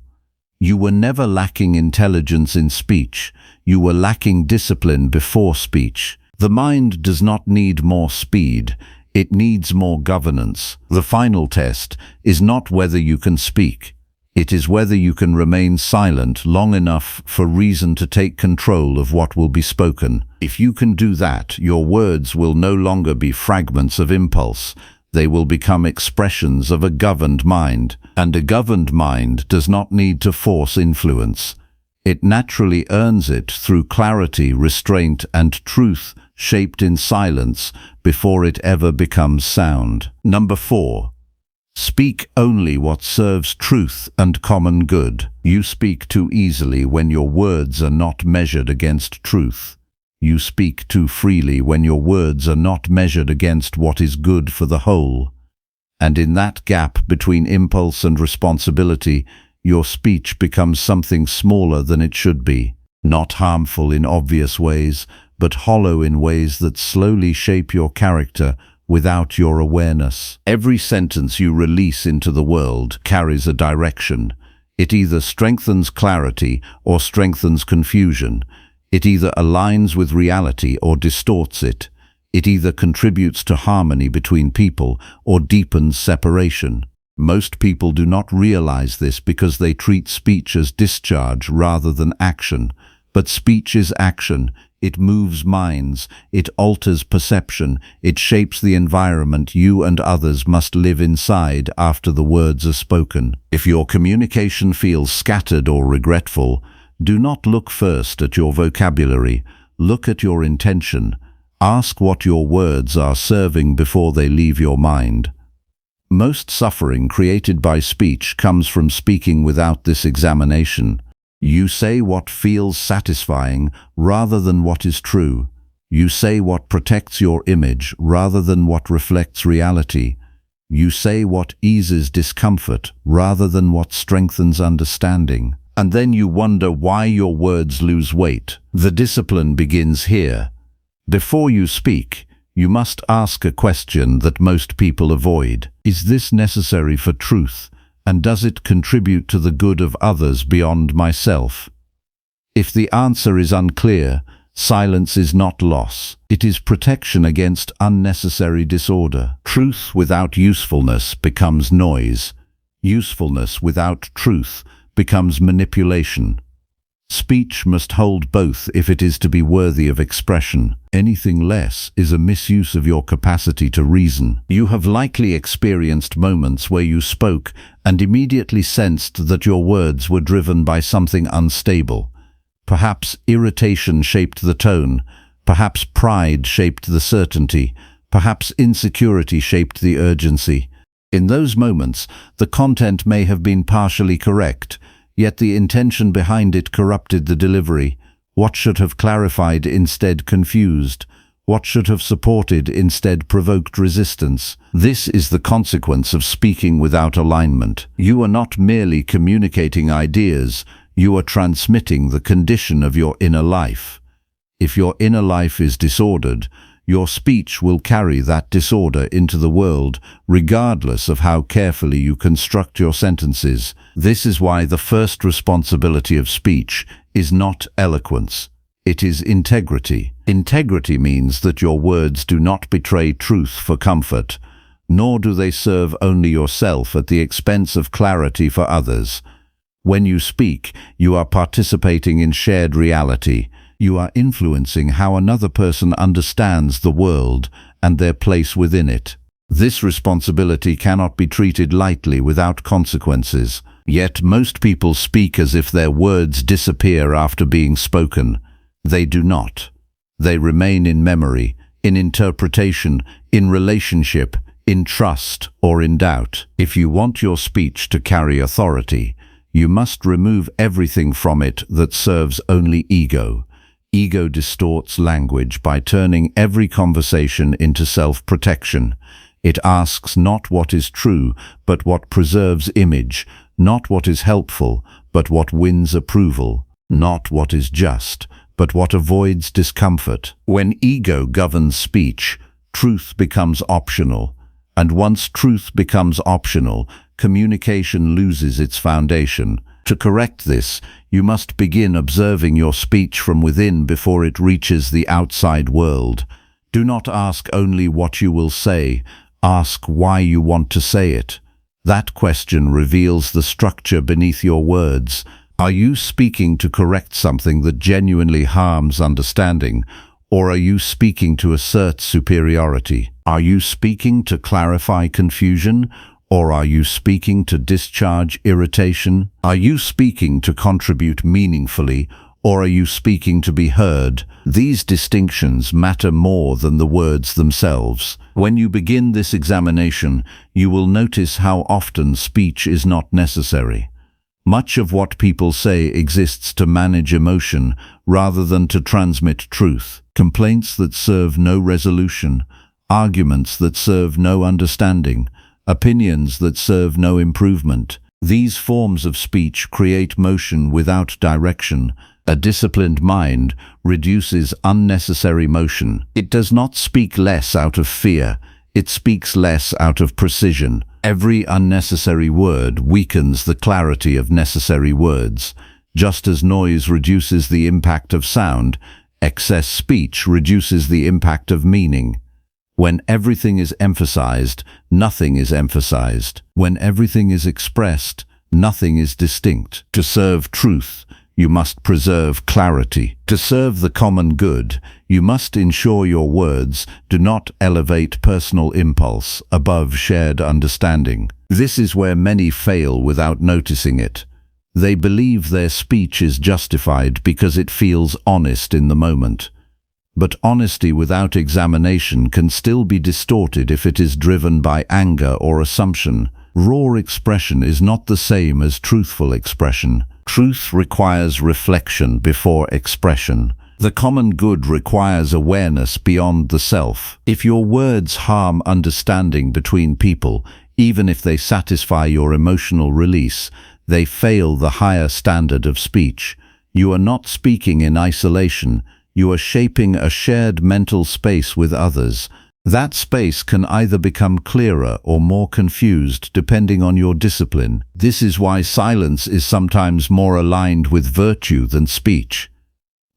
You were never lacking intelligence in speech. You were lacking discipline before speech. The mind does not need more speed. It needs more governance. The final test is not whether you can speak. It is whether you can remain silent long enough for reason to take control of what will be spoken. If you can do that, your words will no longer be fragments of impulse. They will become expressions of a governed mind. And a governed mind does not need to force influence. It naturally earns it through clarity, restraint, and truth shaped in silence before it ever becomes sound. Number 4. Speak only what serves truth and common good. You speak too easily when your words are not measured against truth. You speak too freely when your words are not measured against what is good for the whole. And in that gap between impulse and responsibility, your speech becomes something smaller than it should be. Not harmful in obvious ways, but hollow in ways that slowly shape your character without your awareness. Every sentence you release into the world carries a direction. It either strengthens clarity or strengthens confusion. It either aligns with reality or distorts it. It either contributes to harmony between people or deepens separation. Most people do not realize this because they treat speech as discharge rather than action. But speech is action. It moves minds, it alters perception, it shapes the environment you and others must live inside after the words are spoken. If your communication feels scattered or regretful, do not look first at your vocabulary, look at your intention. Ask what your words are serving before they leave your mind. Most suffering created by speech comes from speaking without this examination. You say what feels satisfying rather than what is true. You say what protects your image rather than what reflects reality. You say what eases discomfort rather than what strengthens understanding. And then you wonder why your words lose weight. The discipline begins here. Before you speak, you must ask a question that most people avoid. Is this necessary for truth? And does it contribute to the good of others beyond myself? If the answer is unclear, silence is not loss. It is protection against unnecessary disorder. Truth without usefulness becomes noise. Usefulness without truth becomes manipulation. Speech must hold both if it is to be worthy of expression. Anything less is a misuse of your capacity to reason. You have likely experienced moments where you spoke and immediately sensed that your words were driven by something unstable. Perhaps irritation shaped the tone, perhaps pride shaped the certainty, perhaps insecurity shaped the urgency. In those moments, the content may have been partially correct, yet the intention behind it corrupted the delivery. What should have clarified instead confused. What should have supported instead provoked resistance. This is the consequence of speaking without alignment. You are not merely communicating ideas, you are transmitting the condition of your inner life. If your inner life is disordered, your speech will carry that disorder into the world, regardless of how carefully you construct your sentences. This is why the first responsibility of speech is not eloquence. It is integrity. Integrity means that your words do not betray truth for comfort, nor do they serve only yourself at the expense of clarity for others. When you speak, you are participating in shared reality. You are influencing how another person understands the world and their place within it. This responsibility cannot be treated lightly without consequences. Yet most people speak as if their words disappear after being spoken. They do not. They remain in memory, in interpretation, in relationship, in trust, or in doubt. If you want your speech to carry authority, you must remove everything from it that serves only ego. Ego distorts language by turning every conversation into self-protection. It asks not what is true, but what preserves image, not what is helpful, but what wins approval, not what is just, but what avoids discomfort. When ego governs speech, truth becomes optional, and once truth becomes optional, communication loses its foundation. To correct this, you must begin observing your speech from within before it reaches the outside world. Do not ask only what you will say, ask why you want to say it. That question reveals the structure beneath your words. Are you speaking to correct something that genuinely harms understanding, or are you speaking to assert superiority? Are you speaking to clarify confusion, or are you speaking to discharge irritation? Are you speaking to contribute meaningfully, or are you speaking to be heard? These distinctions matter more than the words themselves. When you begin this examination, you will notice how often speech is not necessary. Much of what people say exists to manage emotion rather than to transmit truth. Complaints that serve no resolution, arguments that serve no understanding, opinions that serve no improvement. These forms of speech create motion without direction. A disciplined mind reduces unnecessary motion. It does not speak less out of fear. It speaks less out of precision. Every unnecessary word weakens the clarity of necessary words. Just as noise reduces the impact of sound, excess speech reduces the impact of meaning. When everything is emphasized, nothing is emphasized. When everything is expressed, nothing is distinct. To serve truth, you must preserve clarity. To serve the common good, you must ensure your words do not elevate personal impulse above shared understanding. This is where many fail without noticing it. They believe their speech is justified because it feels honest in the moment. But honesty without examination can still be distorted if it is driven by anger or assumption. Raw expression is not the same as truthful expression. Truth requires reflection before expression. The common good requires awareness beyond the self. If your words harm understanding between people, even if they satisfy your emotional release, they fail the higher standard of speech. You are not speaking in isolation. You are shaping a shared mental space with others. That space can either become clearer or more confused depending on your discipline. This is why silence is sometimes more aligned with virtue than speech.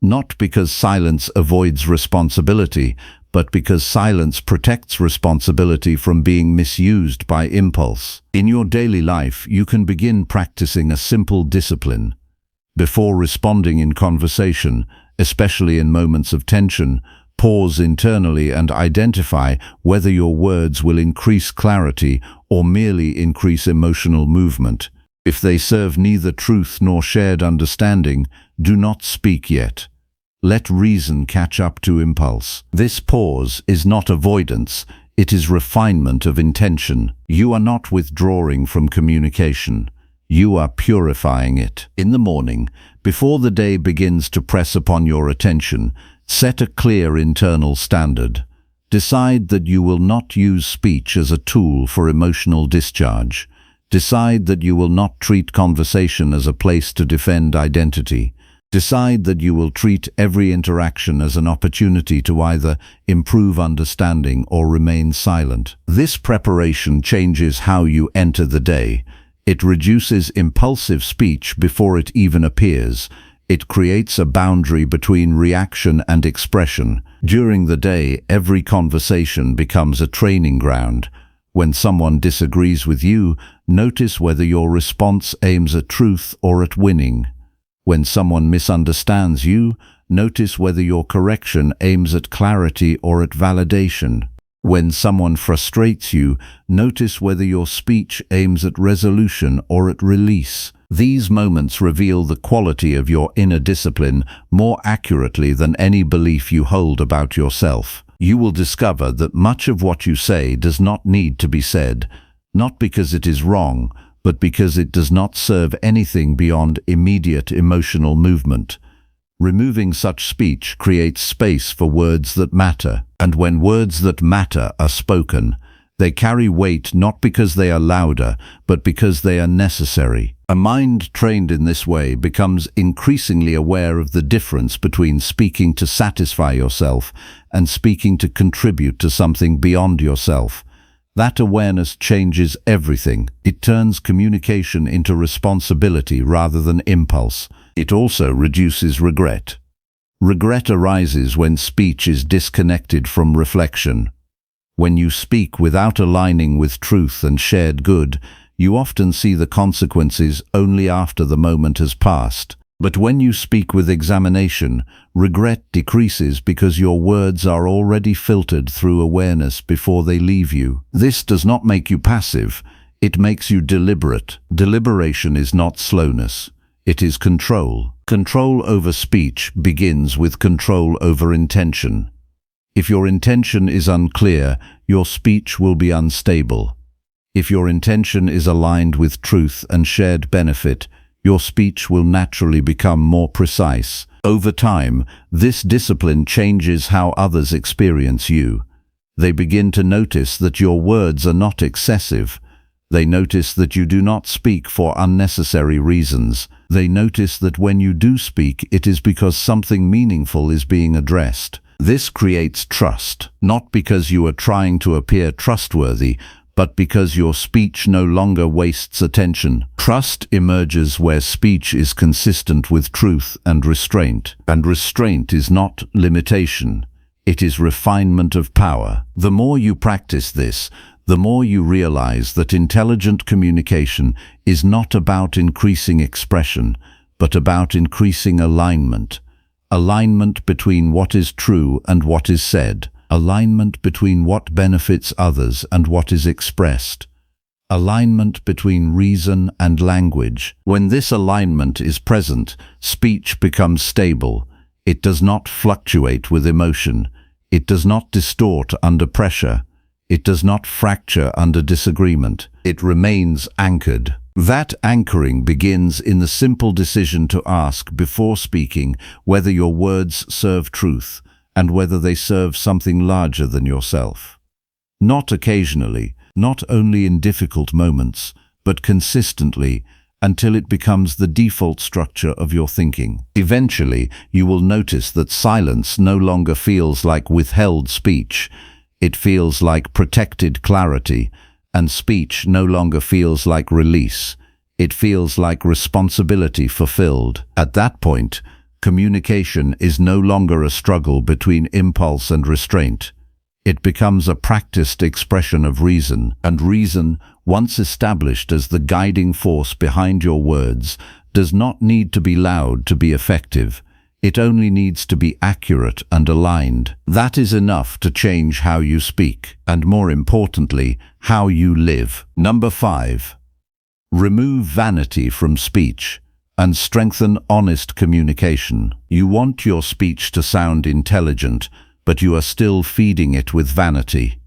Not because silence avoids responsibility, but because silence protects responsibility from being misused by impulse. In your daily life, you can begin practicing a simple discipline. Before responding in conversation, especially in moments of tension, pause internally and identify whether your words will increase clarity or merely increase emotional movement. If they serve neither truth nor shared understanding, do not speak yet. Let reason catch up to impulse. This pause is not avoidance, it is refinement of intention. You are not withdrawing from communication. You are purifying it. In the morning, before the day begins to press upon your attention, set a clear internal standard. Decide that you will not use speech as a tool for emotional discharge. Decide that you will not treat conversation as a place to defend identity. Decide that you will treat every interaction as an opportunity to either improve understanding or remain silent. This preparation changes how you enter the day. It reduces impulsive speech before it even appears. It creates a boundary between reaction and expression. During the day, every conversation becomes a training ground. When someone disagrees with you, notice whether your response aims at truth or at winning. When someone misunderstands you, notice whether your correction aims at clarity or at validation. When someone frustrates you, notice whether your speech aims at resolution or at release. These moments reveal the quality of your inner discipline more accurately than any belief you hold about yourself. You will discover that much of what you say does not need to be said, not because it is wrong, but because it does not serve anything beyond immediate emotional movement. Removing such speech creates space for words that matter, and when words that matter are spoken, they carry weight not because they are louder, but because they are necessary. A mind trained in this way becomes increasingly aware of the difference between speaking to satisfy yourself and speaking to contribute to something beyond yourself. That awareness changes everything. It turns communication into responsibility rather than impulse. It also reduces regret. Regret arises when speech is disconnected from reflection. When you speak without aligning with truth and shared good, You often see the consequences only after the moment has passed. But when you speak with examination, regret decreases because your words are already filtered through awareness before they leave you. This does not make you passive, it makes you deliberate. Deliberation is not slowness, it is control. Control over speech begins with control over intention. If your intention is unclear, your speech will be unstable. If your intention is aligned with truth and shared benefit, your speech will naturally become more precise. Over time, this discipline changes how others experience you. They begin to notice that your words are not excessive. They notice that you do not speak for unnecessary reasons. They notice that when you do speak, it is because something meaningful is being addressed. This creates trust, not because you are trying to appear trustworthy, but because your speech no longer wastes attention. Trust emerges where speech is consistent with truth and restraint. And restraint is not limitation. It is refinement of power. The more you practice this, the more you realize that intelligent communication is not about increasing expression, but about increasing alignment. Alignment between what is true and what is said. Alignment between what benefits others and what is expressed. Alignment between reason and language. When this alignment is present, speech becomes stable. It does not fluctuate with emotion. It does not distort under pressure. It does not fracture under disagreement. It remains anchored. That anchoring begins in the simple decision to ask before speaking whether your words serve truth, and whether they serve something larger than yourself. Not occasionally, not only in difficult moments, but consistently, until it becomes the default structure of your thinking. Eventually, you will notice that silence no longer feels like withheld speech. It feels like protected clarity, and speech no longer feels like release. It feels like responsibility fulfilled. At that point, communication is no longer a struggle between impulse and restraint. It becomes a practiced expression of reason, and reason, once established as the guiding force behind your words, does not need to be loud to be effective. It only needs to be accurate and aligned. That is enough to change how you speak, and more importantly, how you live. Number 5. Remove vanity from speech and strengthen honest communication. You want your speech to sound intelligent, but you are still feeding it with vanity.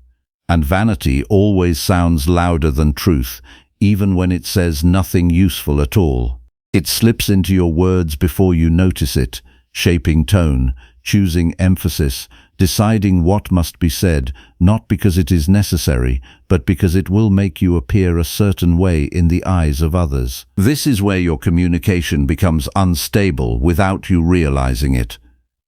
And vanity always sounds louder than truth, even when it says nothing useful at all. It slips into your words before you notice it, shaping tone, choosing emphasis, deciding what must be said, not because it is necessary, but because it will make you appear a certain way in the eyes of others. This is where your communication becomes unstable without you realizing it.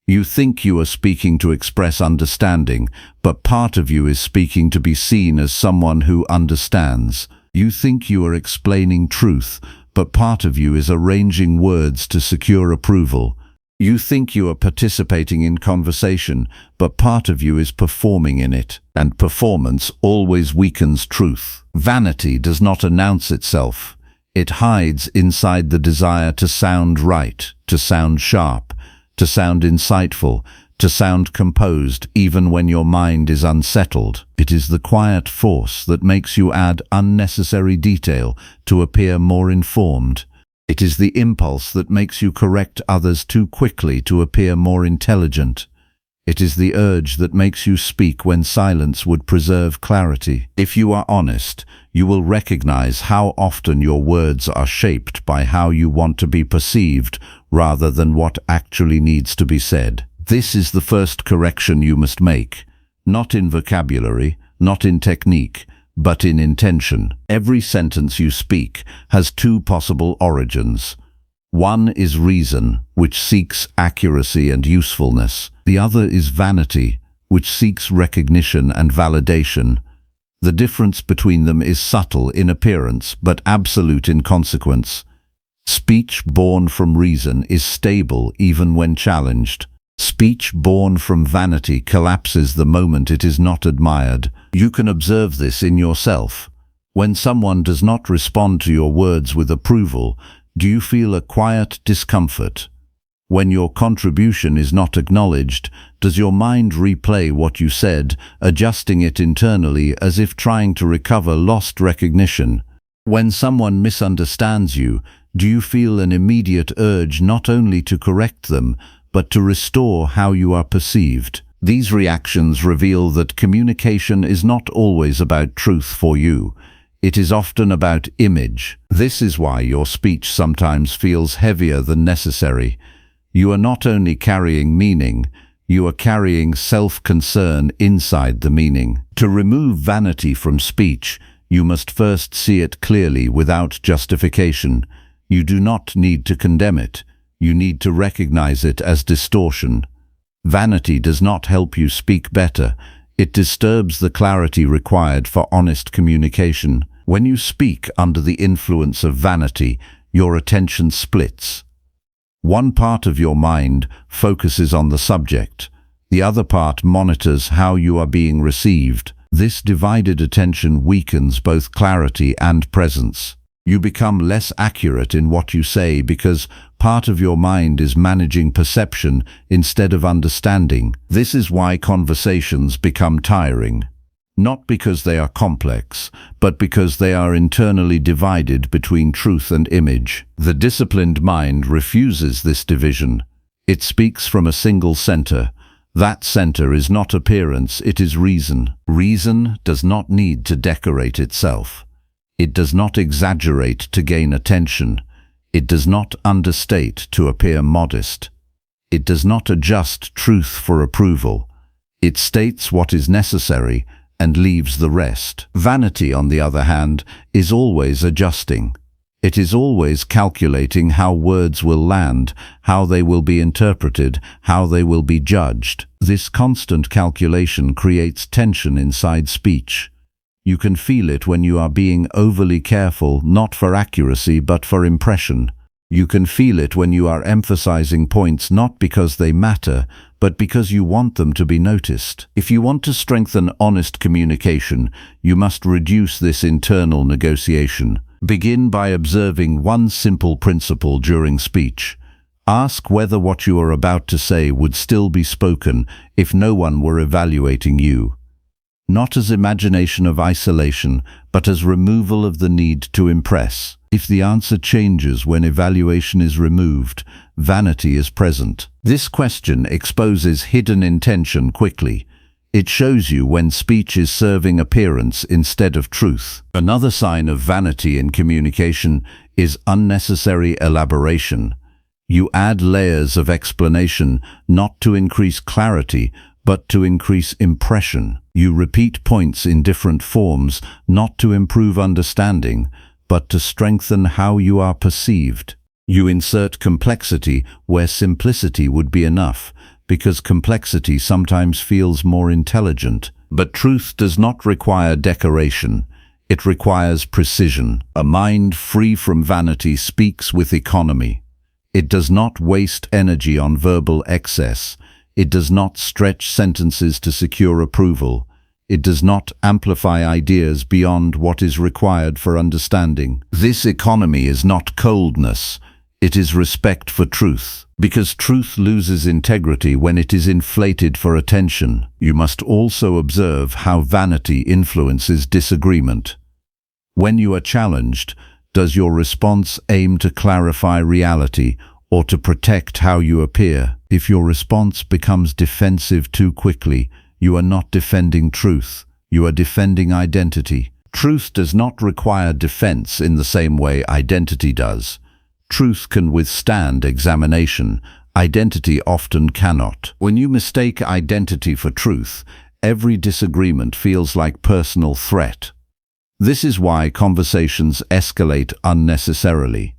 You think you are speaking to express understanding, but part of you is speaking to be seen as someone who understands. You think you are explaining truth, but part of you is arranging words to secure approval. You think you are participating in conversation, but part of you is performing in it. And performance always weakens truth. Vanity does not announce itself. It hides inside the desire to sound right, to sound sharp, to sound insightful, to sound composed even when your mind is unsettled. It is the quiet force that makes you add unnecessary detail to appear more informed. It is the impulse that makes you correct others too quickly to appear more intelligent. It is the urge that makes you speak when silence would preserve clarity. If you are honest, you will recognize how often your words are shaped by how you want to be perceived rather than what actually needs to be said. This is the first correction you must make, not in vocabulary, not in technique, but in intention. Every sentence you speak has two possible origins. One is reason, which seeks accuracy and usefulness. The other is vanity, which seeks recognition and validation. The difference between them is subtle in appearance, but absolute in consequence. Speech born from reason is stable even when challenged. Speech born from vanity collapses the moment it is not admired. You can observe this in yourself. When someone does not respond to your words with approval, do you feel a quiet discomfort? When your contribution is not acknowledged, does your mind replay what you said, adjusting it internally as if trying to recover lost recognition? When someone misunderstands you, do you feel an immediate urge not only to correct them, but to restore how you are perceived? These reactions reveal that communication is not always about truth for you. It is often about image. This is why your speech sometimes feels heavier than necessary. You are not only carrying meaning, you are carrying self-concern inside the meaning. To remove vanity from speech, you must first see it clearly without justification. You do not need to condemn it. You need to recognize it as distortion. Vanity does not help you speak better. It disturbs the clarity required for honest communication. When you speak under the influence of vanity, your attention splits. One part of your mind focuses on the subject. The other part monitors how you are being received. This divided attention weakens both clarity and presence. You become less accurate in what you say because part of your mind is managing perception instead of understanding. This is why conversations become tiring. Not because they are complex, but because they are internally divided between truth and image. The disciplined mind refuses this division. It speaks from a single center. That center is not appearance, it is reason. Reason does not need to decorate itself. It does not exaggerate to gain attention. It does not understate to appear modest. It does not adjust truth for approval. It states what is necessary and leaves the rest. Vanity, on the other hand, is always adjusting. It is always calculating how words will land, how they will be interpreted, how they will be judged. This constant calculation creates tension inside speech. You can feel it when you are being overly careful, not for accuracy, but for impression. You can feel it when you are emphasizing points not because they matter, but because you want them to be noticed. If you want to strengthen honest communication, you must reduce this internal negotiation. Begin by observing one simple principle during speech. Ask whether what you are about to say would still be spoken if no one were evaluating you. Not as imagination of isolation, but as removal of the need to impress. If the answer changes when evaluation is removed, vanity is present. This question exposes hidden intention quickly. It shows you when speech is serving appearance instead of truth. Another sign of vanity in communication is unnecessary elaboration. You add layers of explanation not to increase clarity, but to increase impression. You repeat points in different forms, not to improve understanding, but to strengthen how you are perceived. You insert complexity where simplicity would be enough, because complexity sometimes feels more intelligent. But truth does not require decoration. It requires precision. A mind free from vanity speaks with economy. It does not waste energy on verbal excess. It does not stretch sentences to secure approval. It does not amplify ideas beyond what is required for understanding. This economy is not coldness. It is respect for truth. Because truth loses integrity when it is inflated for attention. You must also observe how vanity influences disagreement. When you are challenged, does your response aim to clarify reality or to protect how you appear? If your response becomes defensive too quickly, you are not defending truth, you are defending identity. Truth does not require defense in the same way identity does. Truth can withstand examination, identity often cannot. When you mistake identity for truth, every disagreement feels like personal threat. This is why conversations escalate unnecessarily.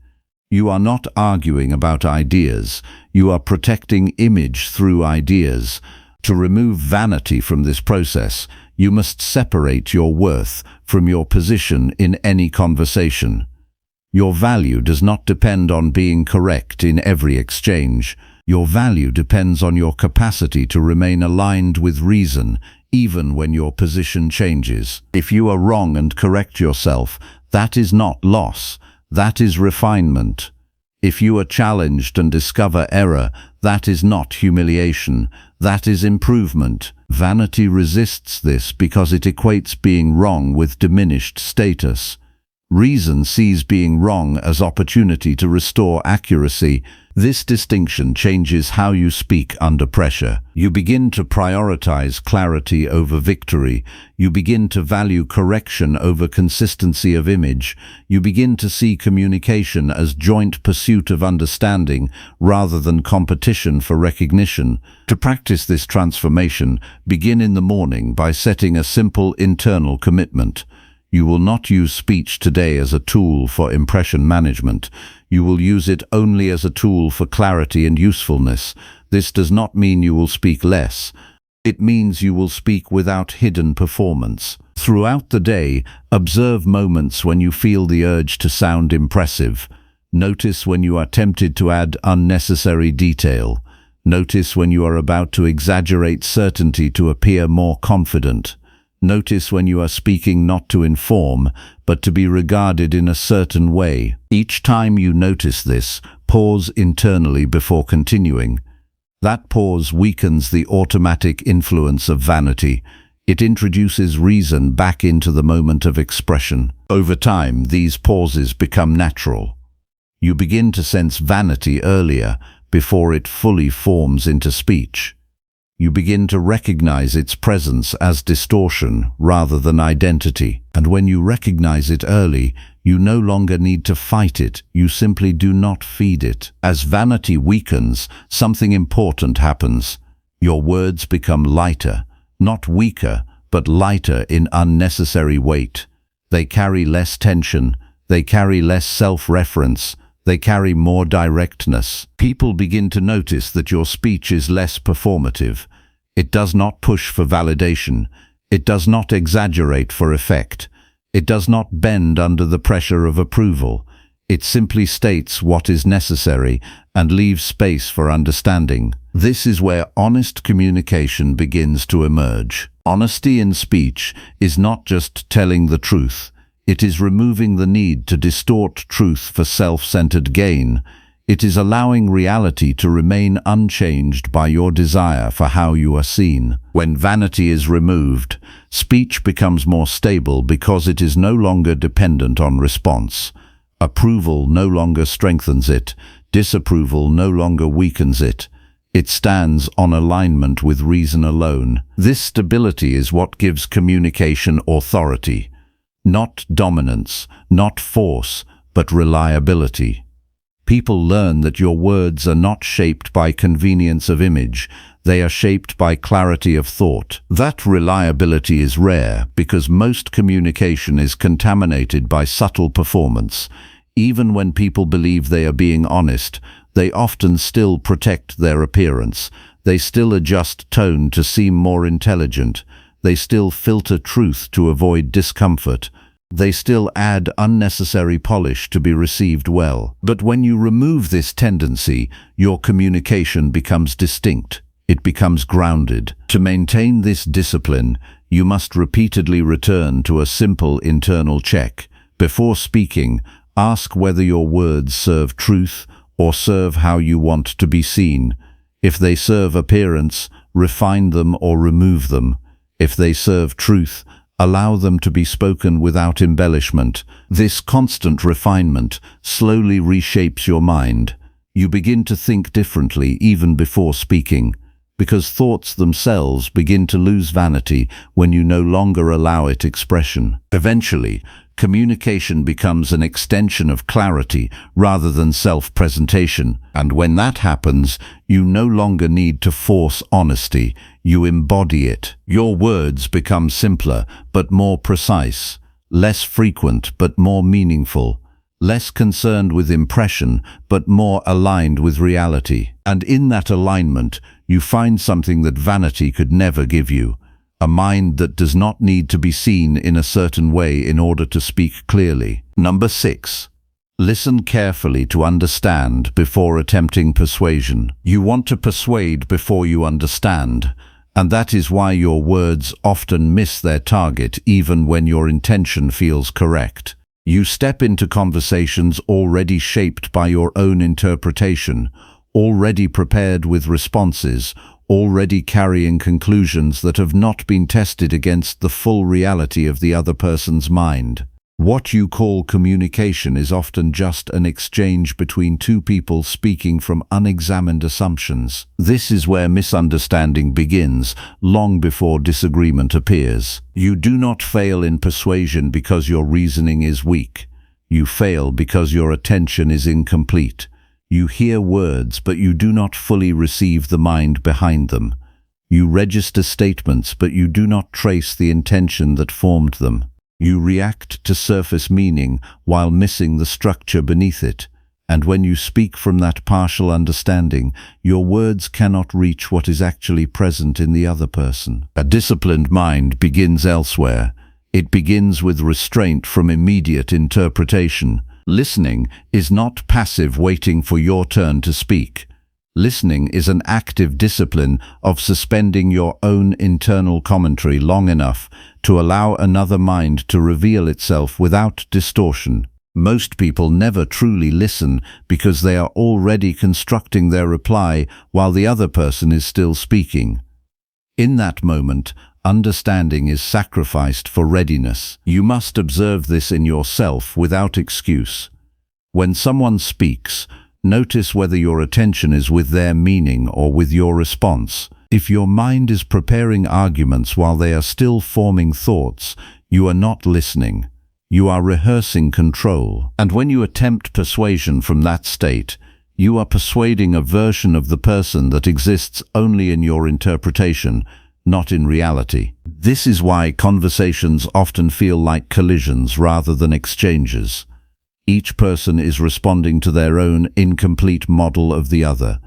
You are not arguing about ideas, you are protecting image through ideas. To remove vanity from this process, you must separate your worth from your position in any conversation. Your value does not depend on being correct in every exchange. Your value depends on your capacity to remain aligned with reason, even when your position changes. If you are wrong and correct yourself, that is not loss, that is refinement. If you are challenged and discover error, that is not humiliation, that is improvement. Vanity resists this because it equates being wrong with diminished status. Reason sees being wrong as opportunity to restore accuracy. This distinction changes how you speak under pressure. You begin to prioritize clarity over victory. You begin to value correction over consistency of image. You begin to see communication as joint pursuit of understanding rather than competition for recognition. To practice this transformation, begin in the morning by setting a simple internal commitment. You will not use speech today as a tool for impression management. You will use it only as a tool for clarity and usefulness. This does not mean you will speak less. It means you will speak without hidden performance. Throughout the day, observe moments when you feel the urge to sound impressive. Notice when you are tempted to add unnecessary detail. Notice when you are about to exaggerate certainty to appear more confident. Notice when you are speaking not to inform, but to be regarded in a certain way. Each time you notice this, pause internally before continuing. That pause weakens the automatic influence of vanity. It introduces reason back into the moment of expression. Over time, these pauses become natural. You begin to sense vanity earlier, before it fully forms into speech. You begin to recognize its presence as distortion rather than identity. And when you recognize it early, you no longer need to fight it, you simply do not feed it. As vanity weakens, something important happens. Your words become lighter, not weaker, but lighter in unnecessary weight. They carry less tension, they carry less self-reference, they carry more directness. People begin to notice that your speech is less performative. It does not push for validation. It does not exaggerate for effect. It does not bend under the pressure of approval. It simply states what is necessary and leaves space for understanding. This is where honest communication begins to emerge. Honesty in speech is not just telling the truth. It is removing the need to distort truth for self-centered gain. It is allowing reality to remain unchanged by your desire for how you are seen. When vanity is removed, speech becomes more stable because it is no longer dependent on response. Approval no longer strengthens it. Disapproval no longer weakens it. It stands on alignment with reason alone. This stability is what gives communication authority. Not dominance, not force, but reliability. People learn that your words are not shaped by convenience of image, they are shaped by clarity of thought. That reliability is rare because most communication is contaminated by subtle performance. Even when people believe they are being honest, they often still protect their appearance. They still adjust tone to seem more intelligent. They still filter truth to avoid discomfort. They still add unnecessary polish to be received well. But when you remove this tendency, your communication becomes distinct. It becomes grounded. To maintain this discipline, you must repeatedly return to a simple internal check. Before speaking, ask whether your words serve truth or serve how you want to be seen. If they serve appearance, refine them or remove them. If they serve truth, allow them to be spoken without embellishment. This constant refinement slowly reshapes your mind. You begin to think differently even before speaking, because thoughts themselves begin to lose vanity when you no longer allow it expression. Eventually, communication becomes an extension of clarity rather than self-presentation. And when that happens, you no longer need to force honesty, you embody it. Your words become simpler but more precise, less frequent but more meaningful, less concerned with impression but more aligned with reality. And in that alignment, you find something that vanity could never give you. A mind that does not need to be seen in a certain way in order to speak clearly. Number 6. Listen carefully to understand before attempting persuasion. You want to persuade before you understand, And that is why your words often miss their target even when your intention feels correct. You step into conversations already shaped by your own interpretation, already prepared with responses, already carrying conclusions that have not been tested against the full reality of the other person's mind. What you call communication is often just an exchange between two people speaking from unexamined assumptions. This is where misunderstanding begins, long before disagreement appears. You do not fail in persuasion because your reasoning is weak. You fail because your attention is incomplete. You hear words, but you do not fully receive the mind behind them. You register statements, but you do not trace the intention that formed them. You react to surface meaning while missing the structure beneath it. And when you speak from that partial understanding, your words cannot reach what is actually present in the other person. A disciplined mind begins elsewhere. It begins with restraint from immediate interpretation. Listening is not passive waiting for your turn to speak. Listening is an active discipline of suspending your own internal commentary long enough to allow another mind to reveal itself without distortion. Most people never truly listen because they are already constructing their reply while the other person is still speaking. In that moment, understanding is sacrificed for readiness. You must observe this in yourself without excuse. When someone speaks, notice whether your attention is with their meaning or with your response. If your mind is preparing arguments while they are still forming thoughts, you are not listening. You are rehearsing control. And when you attempt persuasion from that state, you are persuading a version of the person that exists only in your interpretation, not in reality. This is why conversations often feel like collisions rather than exchanges. Each person is responding to their own incomplete model of the other.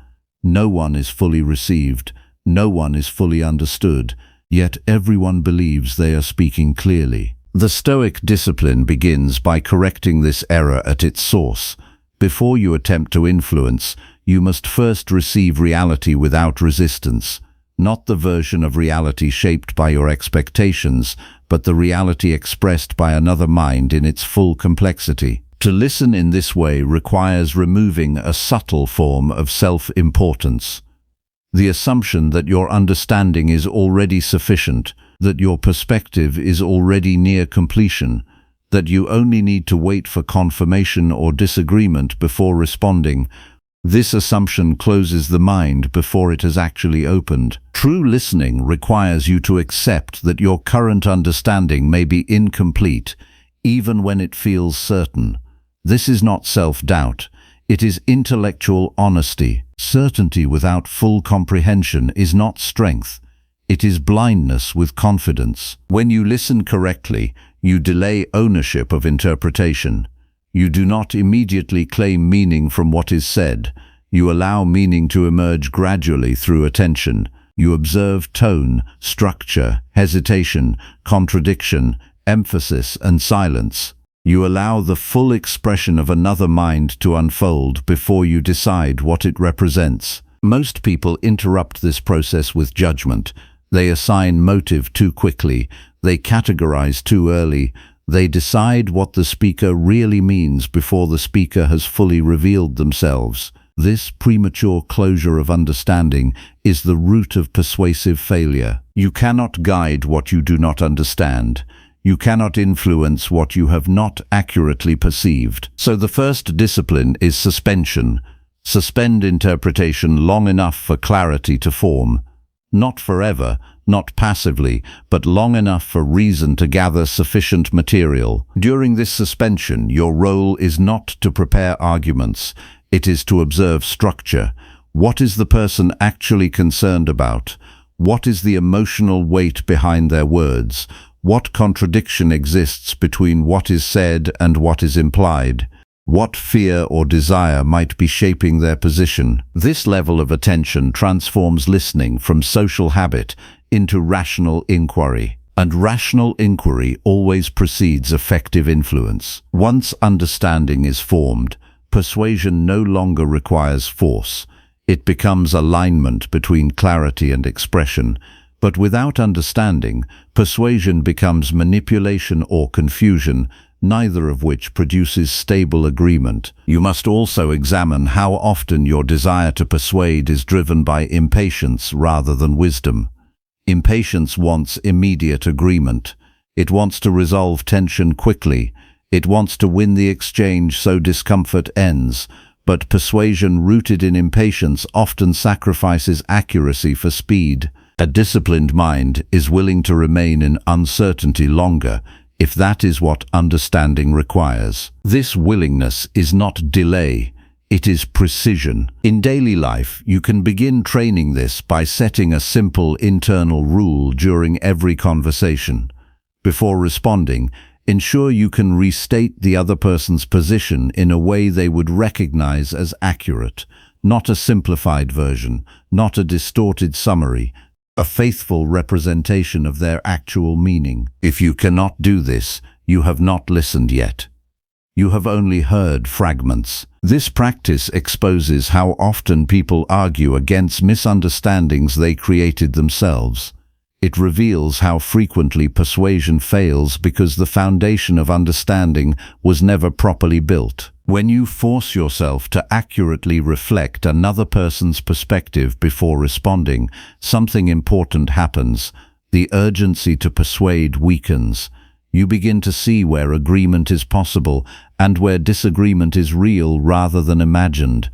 No one is fully received. No one is fully understood. Yet everyone believes they are speaking clearly. The Stoic discipline begins by correcting this error at its source. Before you attempt to influence, you must first receive reality without resistance. Not the version of reality shaped by your expectations, but the reality expressed by another mind in its full complexity. To listen in this way requires removing a subtle form of self-importance. The assumption that your understanding is already sufficient, that your perspective is already near completion, that you only need to wait for confirmation or disagreement before responding. This assumption closes the mind before it has actually opened. True listening requires you to accept that your current understanding may be incomplete, even when it feels certain. This is not self-doubt. It is intellectual honesty. Certainty without full comprehension is not strength. It is blindness with confidence. When you listen correctly, you delay ownership of interpretation. You do not immediately claim meaning from what is said. You allow meaning to emerge gradually through attention. You observe tone, structure, hesitation, contradiction, emphasis, and silence. You allow the full expression of another mind to unfold before you decide what it represents. Most people interrupt this process with judgment. They assign motive too quickly. They categorize too early. They decide what the speaker really means before the speaker has fully revealed themselves. This premature closure of understanding is the root of persuasive failure. You cannot guide what you do not understand. You cannot influence what you have not accurately perceived. So the first discipline is suspension. Suspend interpretation long enough for clarity to form. Not forever, not passively, but long enough for reason to gather sufficient material. During this suspension, your role is not to prepare arguments. It is to observe structure. What is the person actually concerned about? What is the emotional weight behind their words? What contradiction exists between what is said and what is implied? What fear or desire might be shaping their position? This level of attention transforms listening from social habit into rational inquiry. And rational inquiry always precedes effective influence. Once understanding is formed, persuasion no longer requires force. It becomes alignment between clarity and expression, But without understanding, persuasion becomes manipulation or confusion, neither of which produces stable agreement. You must also examine how often your desire to persuade is driven by impatience rather than wisdom. Impatience wants immediate agreement. It wants to resolve tension quickly. It wants to win the exchange so discomfort ends. But persuasion rooted in impatience often sacrifices accuracy for speed. A disciplined mind is willing to remain in uncertainty longer, if that is what understanding requires. This willingness is not delay, it is precision. In daily life, you can begin training this by setting a simple internal rule during every conversation. Before responding, ensure you can restate the other person's position in a way they would recognize as accurate, not a simplified version, not a distorted summary, a faithful representation of their actual meaning. If you cannot do this, you have not listened yet. You have only heard fragments. This practice exposes how often people argue against misunderstandings they created themselves. It reveals how frequently persuasion fails because the foundation of understanding was never properly built. When you force yourself to accurately reflect another person's perspective before responding, something important happens. The urgency to persuade weakens. You begin to see where agreement is possible and where disagreement is real rather than imagined.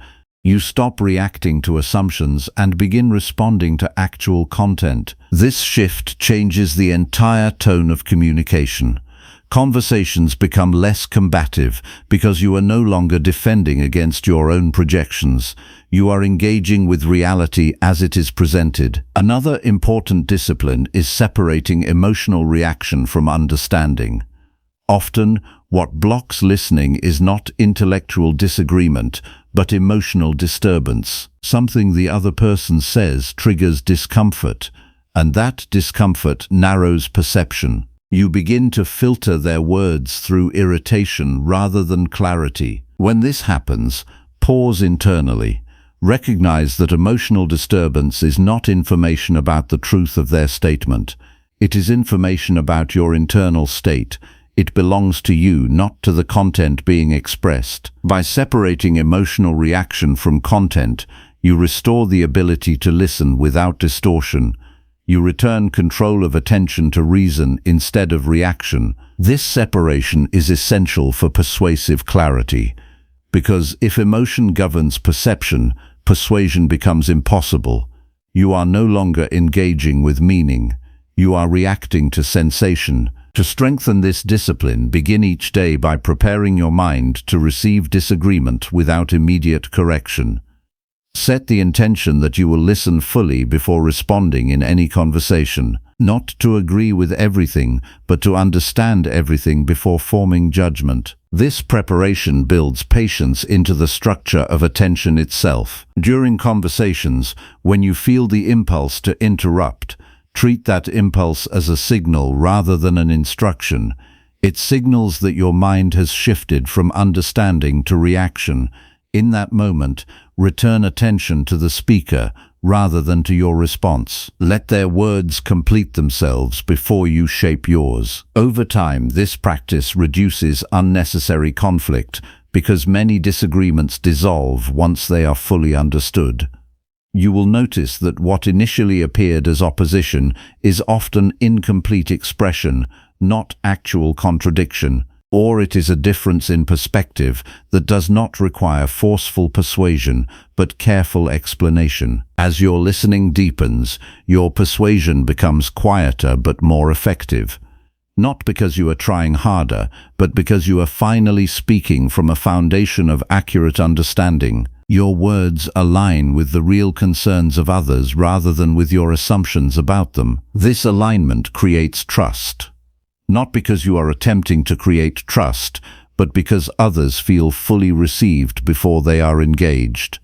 You stop reacting to assumptions and begin responding to actual content. This shift changes the entire tone of communication. Conversations become less combative because you are no longer defending against your own projections. You are engaging with reality as it is presented. Another important discipline is separating emotional reaction from understanding. Often, what blocks listening is not intellectual disagreement, but emotional disturbance. Something the other person says triggers discomfort, and that discomfort narrows perception. You begin to filter their words through irritation rather than clarity. When this happens, pause internally. Recognize that emotional disturbance is not information about the truth of their statement. It is information about your internal state. It belongs to you, not to the content being expressed. By separating emotional reaction from content, you restore the ability to listen without distortion. You return control of attention to reason instead of reaction. This separation is essential for persuasive clarity, because if emotion governs perception, persuasion becomes impossible. You are no longer engaging with meaning. You are reacting to sensation. To strengthen this discipline, begin each day by preparing your mind to receive disagreement without immediate correction. Set the intention that you will listen fully before responding in any conversation, not to agree with everything, but to understand everything before forming judgment. This preparation builds patience into the structure of attention itself. During conversations, when you feel the impulse to interrupt, treat that impulse as a signal rather than an instruction. It signals that your mind has shifted from understanding to reaction. In that moment, return attention to the speaker rather than to your response. Let their words complete themselves before you shape yours. Over time, this practice reduces unnecessary conflict because many disagreements dissolve once they are fully understood. You will notice that what initially appeared as opposition is often incomplete expression, not actual contradiction. Or it is a difference in perspective that does not require forceful persuasion, but careful explanation. As your listening deepens, your persuasion becomes quieter but more effective. Not because you are trying harder, but because you are finally speaking from a foundation of accurate understanding. Your words align with the real concerns of others rather than with your assumptions about them. This alignment creates trust. Not because you are attempting to create trust, but because others feel fully received before they are engaged.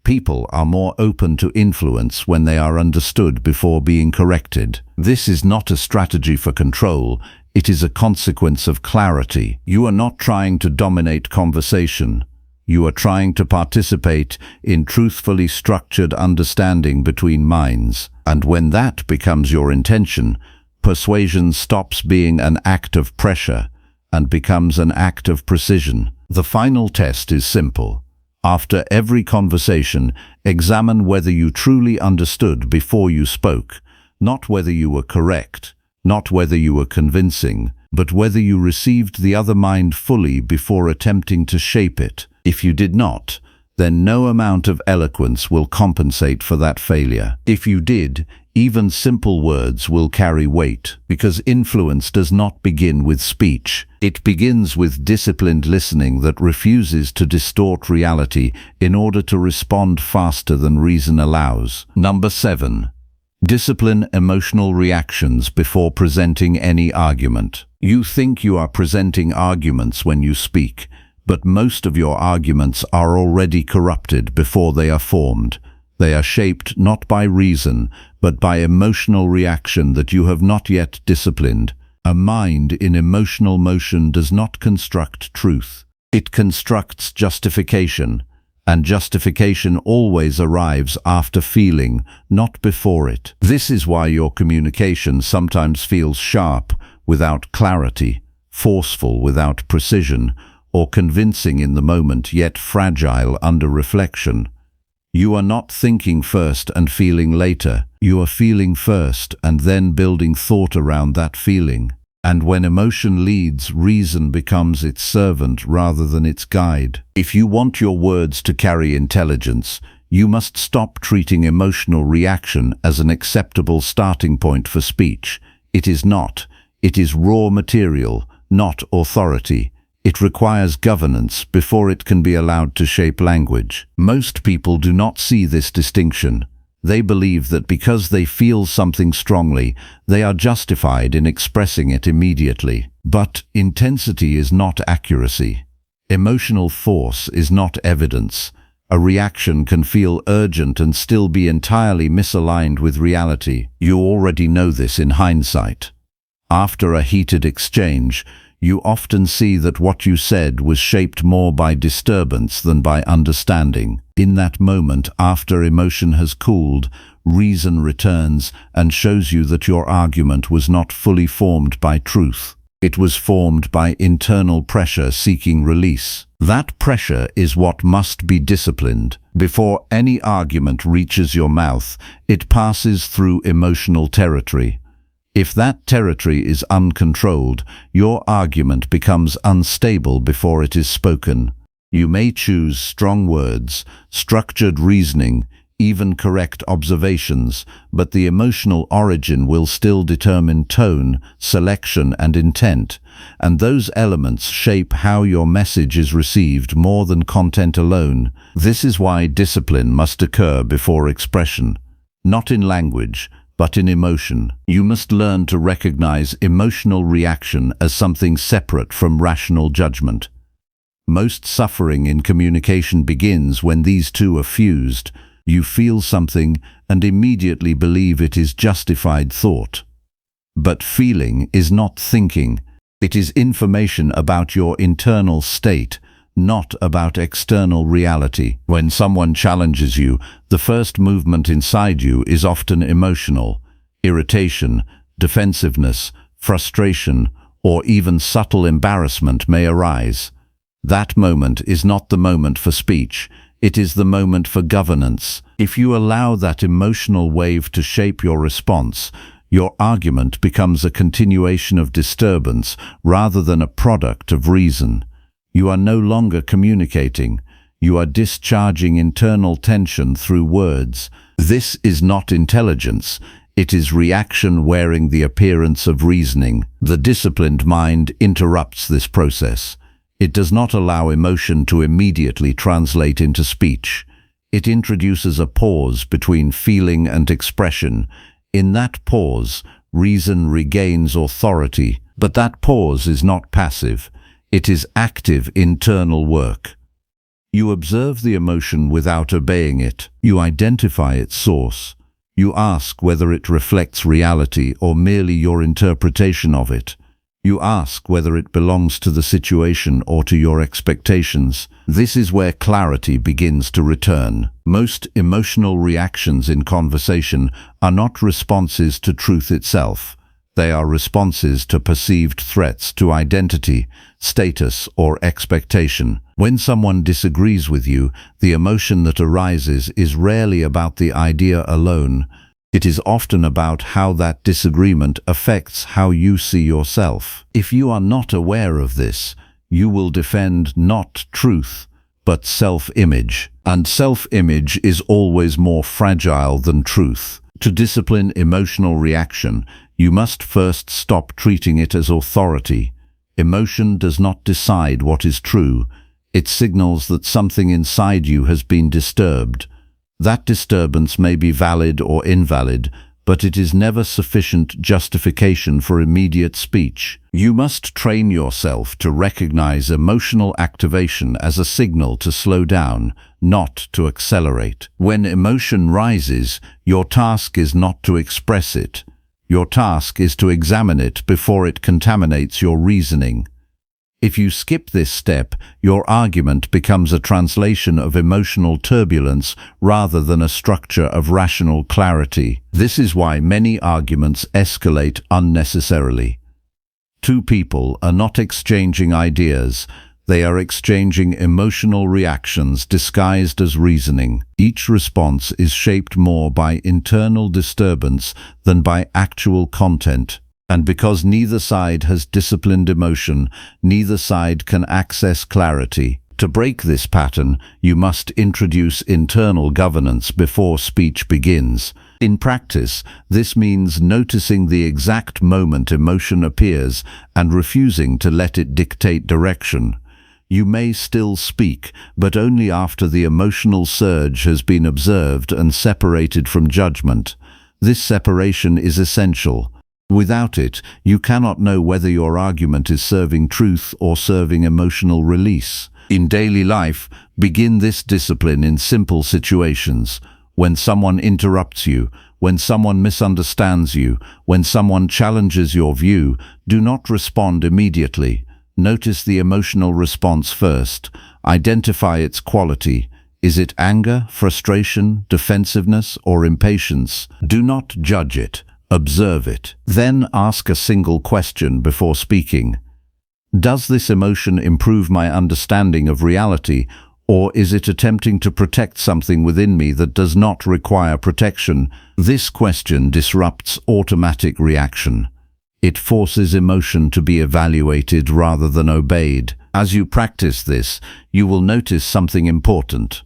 People are more open to influence when they are understood before being corrected. This is not a strategy for control, it is a consequence of clarity. You are not trying to dominate conversation. You are trying to participate in truthfully structured understanding between minds. And when that becomes your intention, persuasion stops being an act of pressure and becomes an act of precision. The final test is simple. After every conversation, examine whether you truly understood before you spoke, not whether you were correct, not whether you were convincing, but whether you received the other mind fully before attempting to shape it. If you did not, then no amount of eloquence will compensate for that failure. If you did, even simple words will carry weight, because influence does not begin with speech. It begins with disciplined listening that refuses to distort reality in order to respond faster than reason allows. Number 7. Discipline emotional reactions before presenting any argument. You think you are presenting arguments when you speak, but most of your arguments are already corrupted before they are formed. They are shaped not by reason, but by emotional reaction that you have not yet disciplined. A mind in emotional motion does not construct truth. It constructs justification, and justification always arrives after feeling, not before it. This is why your communication sometimes feels sharp without clarity, forceful without precision, or convincing in the moment yet fragile under reflection. You are not thinking first and feeling later. You are feeling first and then building thought around that feeling. And when emotion leads, reason becomes its servant rather than its guide. If you want your words to carry intelligence, you must stop treating emotional reaction as an acceptable starting point for speech. It is not. It is raw material, not authority. It requires governance before it can be allowed to shape language. Most people do not see this distinction. They believe that because they feel something strongly, they are justified in expressing it immediately. But intensity is not accuracy. Emotional force is not evidence. A reaction can feel urgent and still be entirely misaligned with reality. You already know this in hindsight. After a heated exchange, you often see that what you said was shaped more by disturbance than by understanding. In that moment, after emotion has cooled, reason returns and shows you that your argument was not fully formed by truth. It was formed by internal pressure seeking release. That pressure is what must be disciplined. Before any argument reaches your mouth, it passes through emotional territory. If that territory is uncontrolled, your argument becomes unstable before it is spoken. You may choose strong words, structured reasoning, even correct observations, but the emotional origin will still determine tone, selection, and intent, and those elements shape how your message is received more than content alone. This is why discipline must occur before expression, not in language, but in emotion. You must learn to recognize emotional reaction as something separate from rational judgment. Most suffering in communication begins when these two are fused. You feel something and immediately believe it is justified thought. But feeling is not thinking. It is information about your internal state, not about external reality. When someone challenges you, the first movement inside you is often emotional. Irritation, defensiveness, frustration, or even subtle embarrassment may arise. That moment is not the moment for speech. It is the moment for governance. If you allow that emotional wave to shape your response, your argument becomes a continuation of disturbance rather than a product of reason. You are no longer communicating. You are discharging internal tension through words. This is not intelligence. It is reaction wearing the appearance of reasoning. The disciplined mind interrupts this process. It does not allow emotion to immediately translate into speech. It introduces a pause between feeling and expression. In that pause, reason regains authority. But that pause is not passive. It is active internal work. You observe the emotion without obeying it. You identify its source. You ask whether it reflects reality or merely your interpretation of it. You ask whether it belongs to the situation or to your expectations. This is where clarity begins to return. Most emotional reactions in conversation are not responses to truth itself. They are responses to perceived threats to identity, status, or expectation. When someone disagrees with you, the emotion that arises is rarely about the idea alone. It is often about how that disagreement affects how you see yourself. If you are not aware of this, you will defend not truth, but self-image. And self-image is always more fragile than truth. To discipline emotional reaction, you must first stop treating it as authority. Emotion does not decide what is true. It signals that something inside you has been disturbed. That disturbance may be valid or invalid, but it is never sufficient justification for immediate speech. You must train yourself to recognize emotional activation as a signal to slow down, not to accelerate. When emotion rises, your task is not to express it. Your task is to examine it before it contaminates your reasoning. If you skip this step, your argument becomes a translation of emotional turbulence rather than a structure of rational clarity. This is why many arguments escalate unnecessarily. Two people are not exchanging ideas. They are exchanging emotional reactions disguised as reasoning. Each response is shaped more by internal disturbance than by actual content. And because neither side has disciplined emotion, neither side can access clarity. To break this pattern, you must introduce internal governance before speech begins. In practice, this means noticing the exact moment emotion appears and refusing to let it dictate direction. You may still speak, but only after the emotional surge has been observed and separated from judgment. This separation is essential. Without it, you cannot know whether your argument is serving truth or serving emotional release. In daily life, begin this discipline in simple situations. When someone interrupts you, when someone misunderstands you, when someone challenges your view, do not respond immediately. Notice the emotional response first. Identify its quality. Is it anger, frustration, defensiveness, or impatience? Do not judge it. Observe it. Then ask a single question before speaking. Does this emotion improve my understanding of reality, or is it attempting to protect something within me that does not require protection? This question disrupts automatic reaction. It forces emotion to be evaluated rather than obeyed. As you practice this, you will notice something important.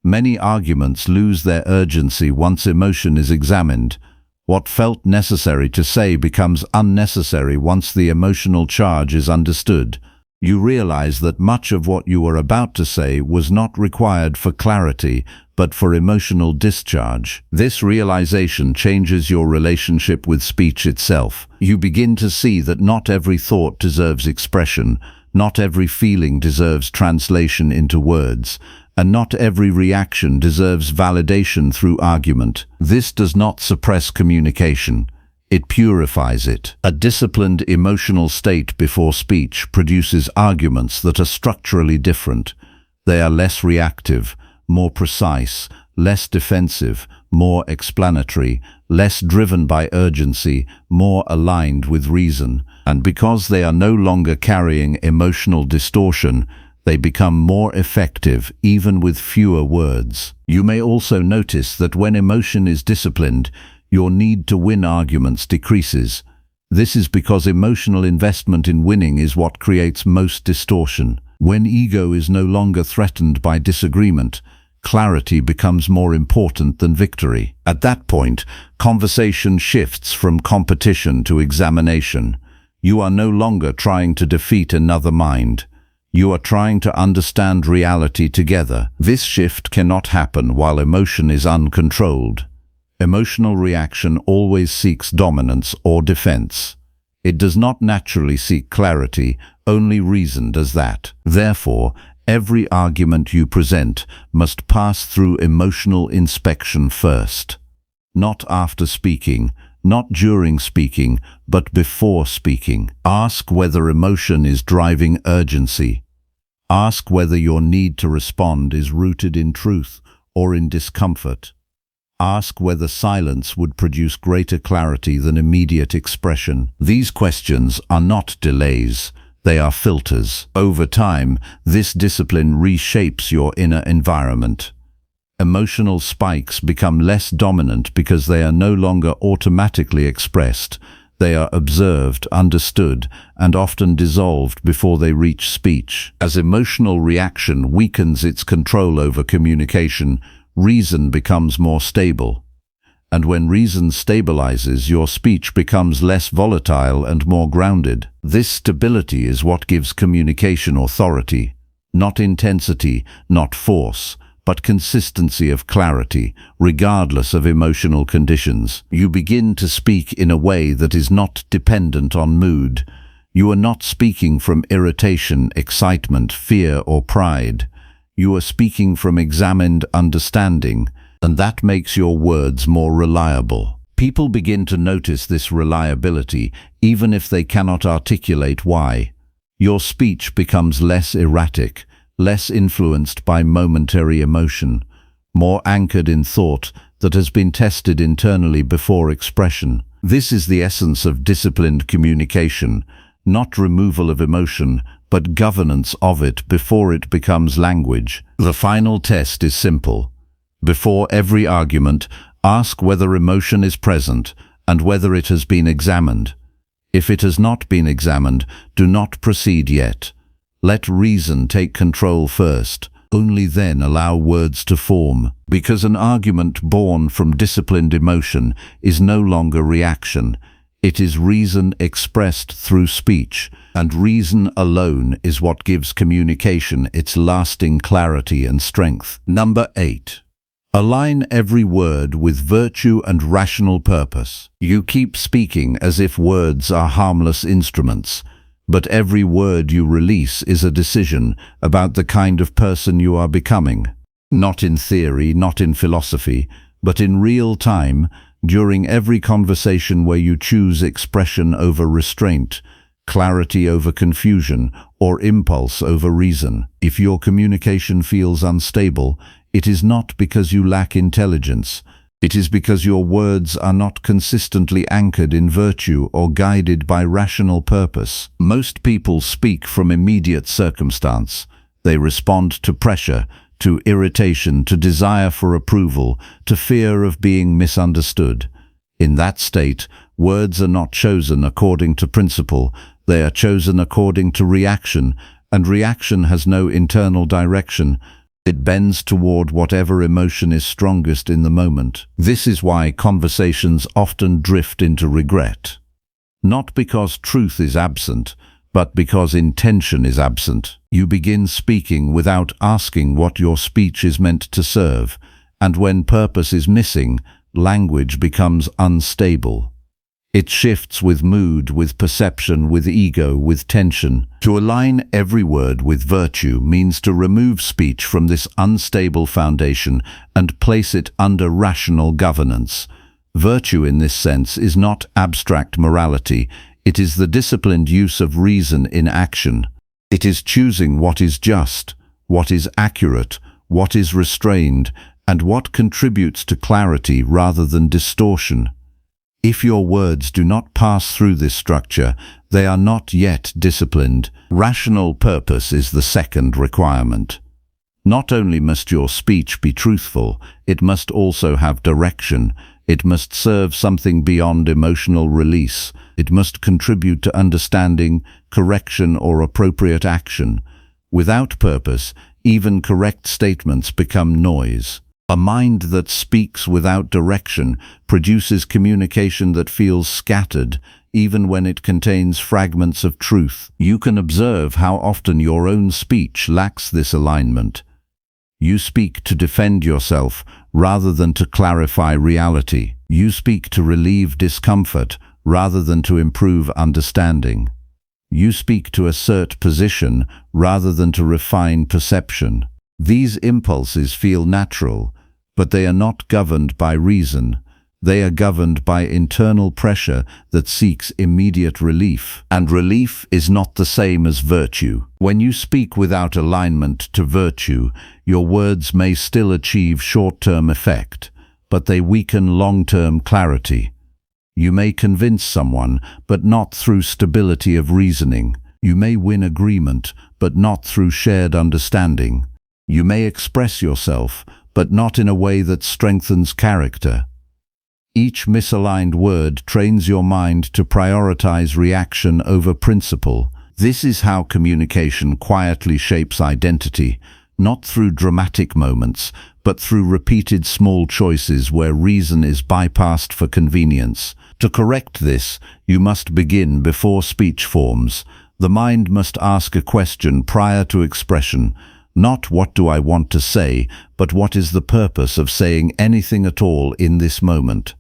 Many arguments lose their urgency once emotion is examined. What felt necessary to say becomes unnecessary once the emotional charge is understood. You realize that much of what you were about to say was not required for clarity, but for emotional discharge. This realization changes your relationship with speech itself. You begin to see that not every thought deserves expression, not every feeling deserves translation into words, and not every reaction deserves validation through argument. This does not suppress communication. It purifies it. A disciplined emotional state before speech produces arguments that are structurally different. They are less reactive, more precise, less defensive, more explanatory, less driven by urgency, more aligned with reason. And because they are no longer carrying emotional distortion, they become more effective even with fewer words. You may also notice that when emotion is disciplined, your need to win arguments decreases. This is because emotional investment in winning is what creates most distortion. When ego is no longer threatened by disagreement, clarity becomes more important than victory. At that point, conversation shifts from competition to examination. You are no longer trying to defeat another mind. You are trying to understand reality together. This shift cannot happen while emotion is uncontrolled. Emotional reaction always seeks dominance or defense. It does not naturally seek clarity, only reason does that. Therefore, every argument you present must pass through emotional inspection first. Not after speaking, not during speaking, but before speaking. Ask whether emotion is driving urgency. Ask whether your need to respond is rooted in truth or in discomfort. Ask whether silence would produce greater clarity than immediate expression. These questions are not delays, they are filters. Over time, this discipline reshapes your inner environment. Emotional spikes become less dominant because they are no longer automatically expressed. They are observed, understood, and often dissolved before they reach speech. As emotional reaction weakens its control over communication, reason becomes more stable. And when reason stabilizes, your speech becomes less volatile and more grounded. This stability is what gives communication authority. Not intensity, not force, but consistency of clarity, regardless of emotional conditions. You begin to speak in a way that is not dependent on mood. You are not speaking from irritation, excitement, fear, or pride. You are speaking from examined understanding, and that makes your words more reliable. People begin to notice this reliability, even if they cannot articulate why. Your speech becomes less erratic, less influenced by momentary emotion, more anchored in thought that has been tested internally before expression. This is the essence of disciplined communication, not removal of emotion, but governance of it before it becomes language. The final test is simple. Before every argument, ask whether emotion is present and whether it has been examined. If it has not been examined, do not proceed yet. Let reason take control first. Only then allow words to form, because an argument born from disciplined emotion is no longer reaction. It is reason expressed through speech, and reason alone is what gives communication its lasting clarity and strength. Number 8. Align every word with virtue and rational purpose. You keep speaking as if words are harmless instruments, but every word you release is a decision about the kind of person you are becoming. Not in theory, not in philosophy, but in real time, during every conversation where you choose expression over restraint, clarity over confusion, or impulse over reason. If your communication feels unstable, it is not because you lack intelligence. It is because your words are not consistently anchored in virtue or guided by rational purpose. Most people speak from immediate circumstance. They respond to pressure, to irritation, to desire for approval, to fear of being misunderstood. In that state, words are not chosen according to principle. They are chosen according to reaction, and reaction has no internal direction. It bends toward whatever emotion is strongest in the moment. This is why conversations often drift into regret. Not because truth is absent, but because intention is absent. You begin speaking without asking what your speech is meant to serve, and when purpose is missing, language becomes unstable. It shifts with mood, with perception, with ego, with tension. To align every word with virtue means to remove speech from this unstable foundation and place it under rational governance. Virtue in this sense is not abstract morality. It is the disciplined use of reason in action. It is choosing what is just, what is accurate, what is restrained, and what contributes to clarity rather than distortion. If your words do not pass through this structure, they are not yet disciplined. Rational purpose is the second requirement. Not only must your speech be truthful, it must also have direction. It must serve something beyond emotional release. It must contribute to understanding, correction, or appropriate action. Without purpose, even correct statements become noise. A mind that speaks without direction produces communication that feels scattered, even when it contains fragments of truth. You can observe how often your own speech lacks this alignment. You speak to defend yourself rather than to clarify reality. You speak to relieve discomfort rather than to improve understanding. You speak to assert position rather than to refine perception. These impulses feel natural, but they are not governed by reason. They are governed by internal pressure that seeks immediate relief. And relief is not the same as virtue. When you speak without alignment to virtue, your words may still achieve short-term effect, but they weaken long-term clarity. You may convince someone, but not through stability of reasoning. You may win agreement, but not through shared understanding. You may express yourself, but not in a way that strengthens character. Each misaligned word trains your mind to prioritize reaction over principle. This is how communication quietly shapes identity, not through dramatic moments, but through repeated small choices where reason is bypassed for convenience. To correct this, you must begin before speech forms. The mind must ask a question prior to expression, not what do I want to say, but what is the purpose of saying anything at all in this moment.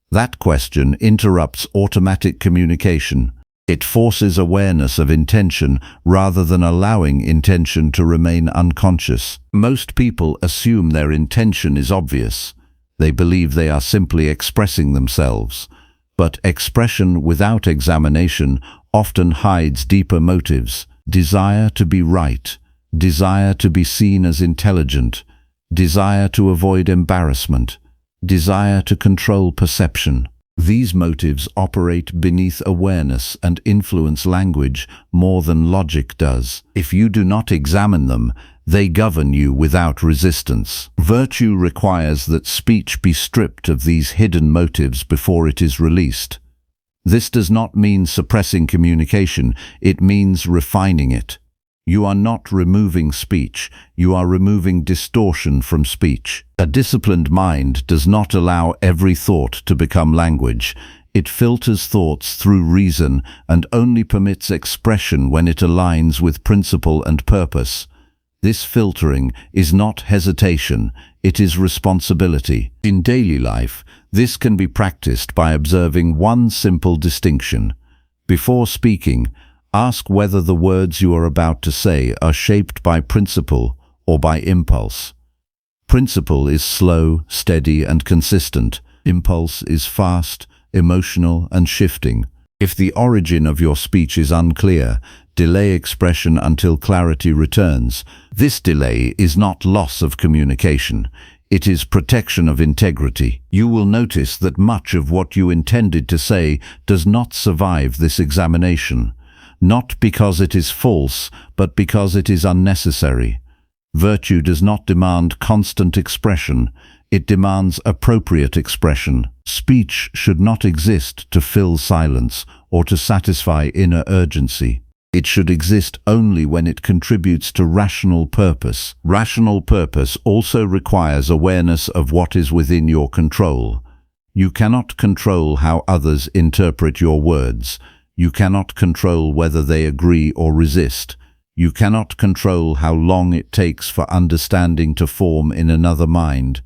That question interrupts automatic communication. It forces awareness of intention rather than allowing intention to remain unconscious. Most people assume their intention is obvious. They believe they are simply expressing themselves. But expression without examination often hides deeper motives: desire to be right, desire to be seen as intelligent, desire to avoid embarrassment, desire to control perception. These motives operate beneath awareness and influence language more than logic does. If you do not examine them, they govern you without resistance. Virtue requires that speech be stripped of these hidden motives before it is released. This does not mean suppressing communication, it means refining it. You are not removing speech, you are removing distortion from speech. A disciplined mind does not allow every thought to become language. It filters thoughts through reason and only permits expression when it aligns with principle and purpose. This filtering is not hesitation, it is responsibility. In daily life, this can be practiced by observing one simple distinction. Before speaking, ask whether the words you are about to say are shaped by principle or by impulse. Principle is slow, steady, and consistent. Impulse is fast, emotional, and shifting. If the origin of your speech is unclear, delay expression until clarity returns. This delay is not loss of communication. It is protection of integrity. You will notice that much of what you intended to say does not survive this examination. Not because it is false, but because it is unnecessary. Virtue does not demand constant expression. It demands appropriate expression. Speech should not exist to fill silence or to satisfy inner urgency. It should exist only when it contributes to rational purpose. Rational purpose also requires awareness of what is within your control. You cannot control how others interpret your words. You cannot control whether they agree or resist. You cannot control how long it takes for understanding to form in another mind.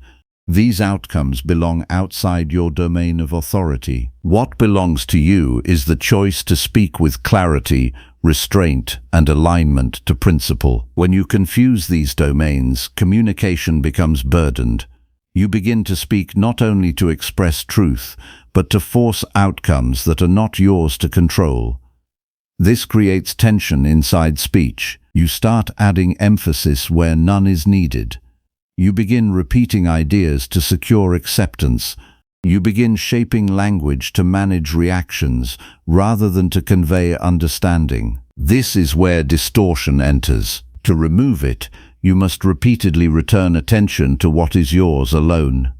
These outcomes belong outside your domain of authority. What belongs to you is the choice to speak with clarity, restraint, and alignment to principle. When you confuse these domains, communication becomes burdened. You begin to speak not only to express truth, but to force outcomes that are not yours to control. This creates tension inside speech. You start adding emphasis where none is needed. You begin repeating ideas to secure acceptance. You begin shaping language to manage reactions rather than to convey understanding. This is where distortion enters. To remove it, you must repeatedly return attention to what is yours alone.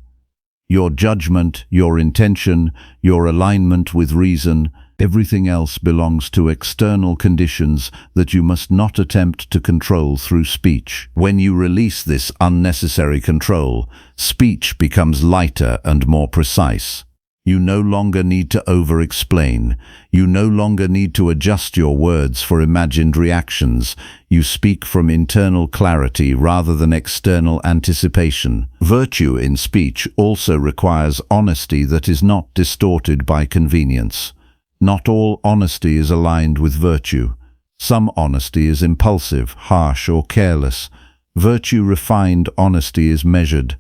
Your judgment, your intention, your alignment with reason, everything else belongs to external conditions that you must not attempt to control through speech. When you release this unnecessary control, speech becomes lighter and more precise. You no longer need to over-explain. You no longer need to adjust your words for imagined reactions. You speak from internal clarity rather than external anticipation. Virtue in speech also requires honesty that is not distorted by convenience. Not all honesty is aligned with virtue. Some honesty is impulsive, harsh, or careless. Virtue-refined honesty is measured.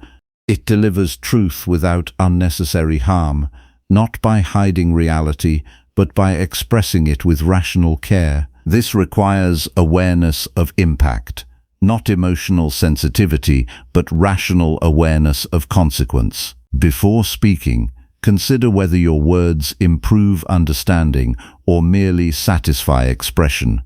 It delivers truth without unnecessary harm, not by hiding reality, but by expressing it with rational care. This requires awareness of impact, not emotional sensitivity, but rational awareness of consequence. Before speaking, consider whether your words improve understanding or merely satisfy expression.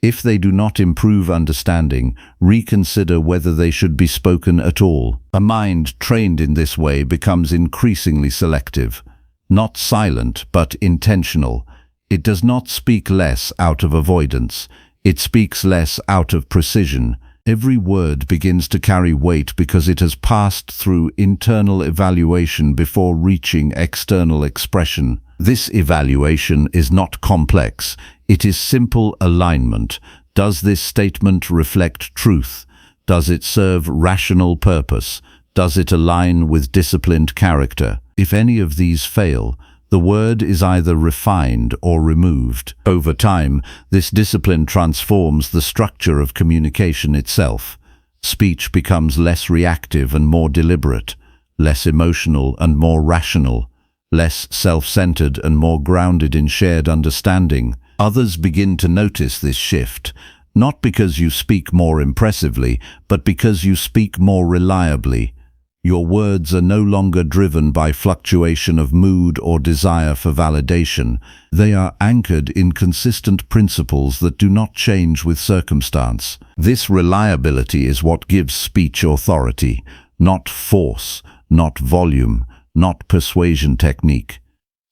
If they do not improve understanding, reconsider whether they should be spoken at all. A mind trained in this way becomes increasingly selective, not silent but intentional. It does not speak less out of avoidance. It speaks less out of precision. Every word begins to carry weight because it has passed through internal evaluation before reaching external expression. This evaluation is not complex. It is simple alignment. Does this statement reflect truth? Does it serve rational purpose? Does it align with disciplined character? If any of these fail, the word is either refined or removed. Over time, this discipline transforms the structure of communication itself. Speech becomes less reactive and more deliberate, less emotional and more rational, less self-centered and more grounded in shared understanding. Others begin to notice this shift, not because you speak more impressively, but because you speak more reliably. Your words are no longer driven by fluctuation of mood or desire for validation. They are anchored in consistent principles that do not change with circumstance. This reliability is what gives speech authority, not force, not volume, not persuasion technique.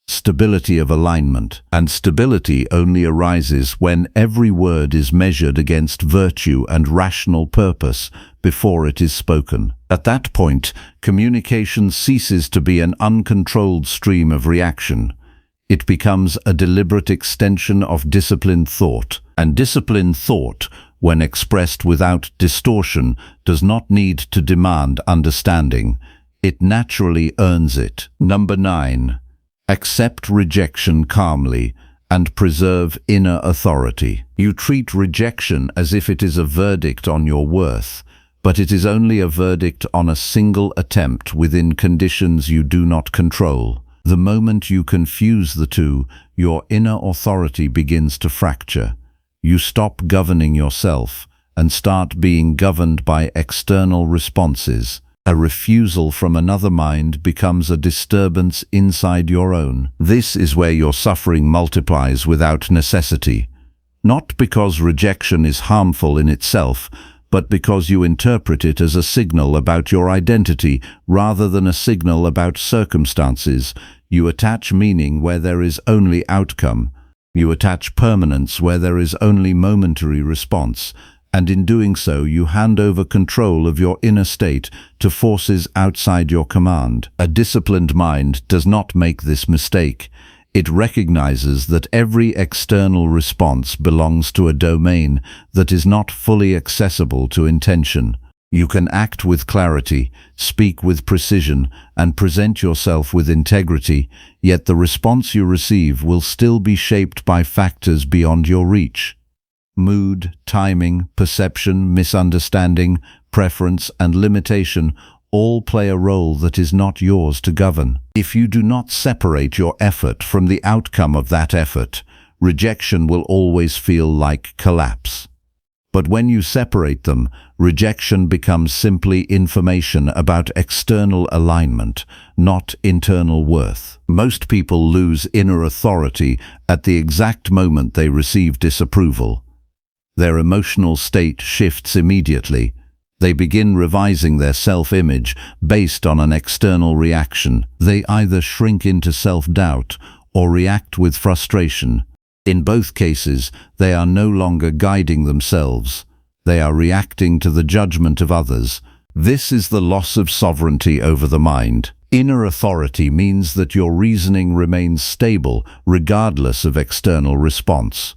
Stability of alignment. And stability only arises when every word is measured against virtue and rational purpose before it is spoken. At that point, communication ceases to be an uncontrolled stream of reaction. It becomes a deliberate extension of disciplined thought. And disciplined thought, when expressed without distortion, does not need to demand understanding. It naturally earns it. Number 9. Accept rejection calmly and preserve inner authority. You treat rejection as if it is a verdict on your worth, but it is only a verdict on a single attempt within conditions you do not control. The moment you confuse the two, your inner authority begins to fracture. You stop governing yourself and start being governed by external responses. A refusal from another mind becomes a disturbance inside your own. This is where your suffering multiplies without necessity. Not because rejection is harmful in itself, but because you interpret it as a signal about your identity rather than a signal about circumstances. You attach meaning where there is only outcome. You attach permanence where there is only momentary response. And in doing so, you hand over control of your inner state to forces outside your command. A disciplined mind does not make this mistake. It recognizes that every external response belongs to a domain that is not fully accessible to intention. You can act with clarity, speak with precision, and present yourself with integrity, yet the response you receive will still be shaped by factors beyond your reach. Mood, timing, perception, misunderstanding, preference, and limitation all play a role that is not yours to govern. If you do not separate your effort from the outcome of that effort, rejection will always feel like collapse. But when you separate them, rejection becomes simply information about external alignment, not internal worth. Most people lose inner authority at the exact moment they receive disapproval. Their emotional state shifts immediately. They begin revising their self-image based on an external reaction. They either shrink into self-doubt or react with frustration. In both cases, they are no longer guiding themselves. They are reacting to the judgment of others. This is the loss of sovereignty over the mind. Inner authority means that your reasoning remains stable regardless of external response.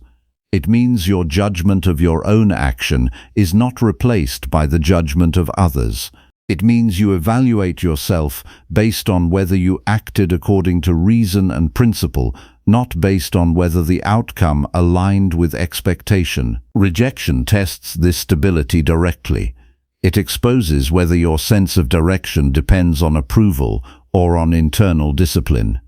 It means your judgment of your own action is not replaced by the judgment of others. It means you evaluate yourself based on whether you acted according to reason and principle, not based on whether the outcome aligned with expectation. Rejection tests this stability directly. It exposes whether your sense of direction depends on approval or on internal discipline.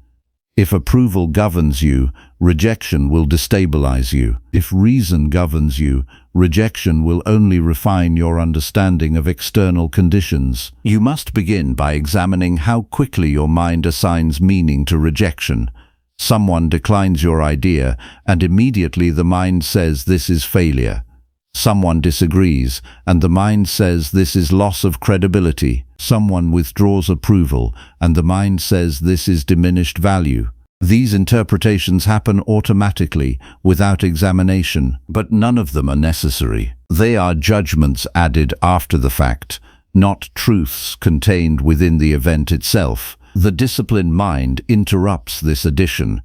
If approval governs you, rejection will destabilize you. If reason governs you, rejection will only refine your understanding of external conditions. You must begin by examining how quickly your mind assigns meaning to rejection. Someone declines your idea, and immediately the mind says this is failure. Someone disagrees, and the mind says this is loss of credibility. Someone withdraws approval, and the mind says this is diminished value. These interpretations happen automatically, without examination, but none of them are necessary. They are judgments added after the fact, not truths contained within the event itself. The disciplined mind interrupts this addition.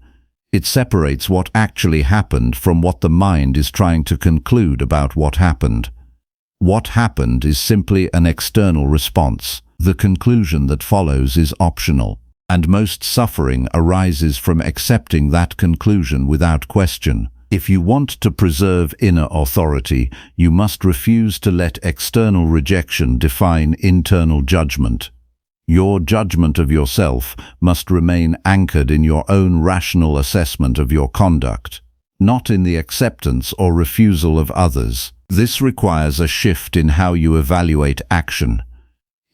It separates what actually happened from what the mind is trying to conclude about what happened. What happened is simply an external response. The conclusion that follows is optional, and most suffering arises from accepting that conclusion without question. If you want to preserve inner authority, you must refuse to let external rejection define internal judgment. Your judgment of yourself must remain anchored in your own rational assessment of your conduct, not in the acceptance or refusal of others. This requires a shift in how you evaluate action.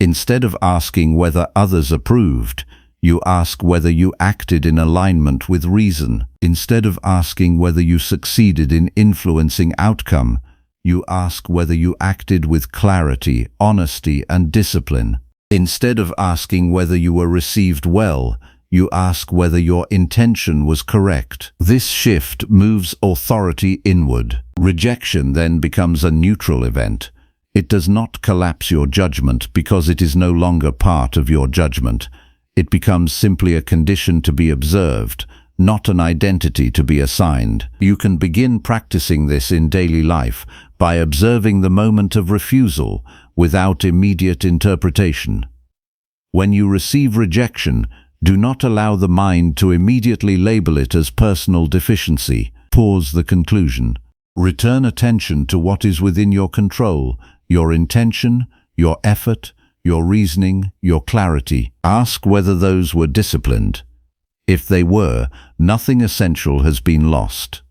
Instead of asking whether others approved, you ask whether you acted in alignment with reason. Instead of asking whether you succeeded in influencing outcome, you ask whether you acted with clarity, honesty, and discipline. Instead of asking whether you were received well, you ask whether your intention was correct. This shift moves authority inward. Rejection then becomes a neutral event. It does not collapse your judgment because it is no longer part of your judgment. It becomes simply a condition to be observed, not an identity to be assigned. You can begin practicing this in daily life by observing the moment of refusal without immediate interpretation. When you receive rejection, do not allow the mind to immediately label it as personal deficiency. Pause the conclusion. Return attention to what is within your control, your intention, your effort, your reasoning, your clarity. Ask whether those were disciplined. If they were, nothing essential has been lost.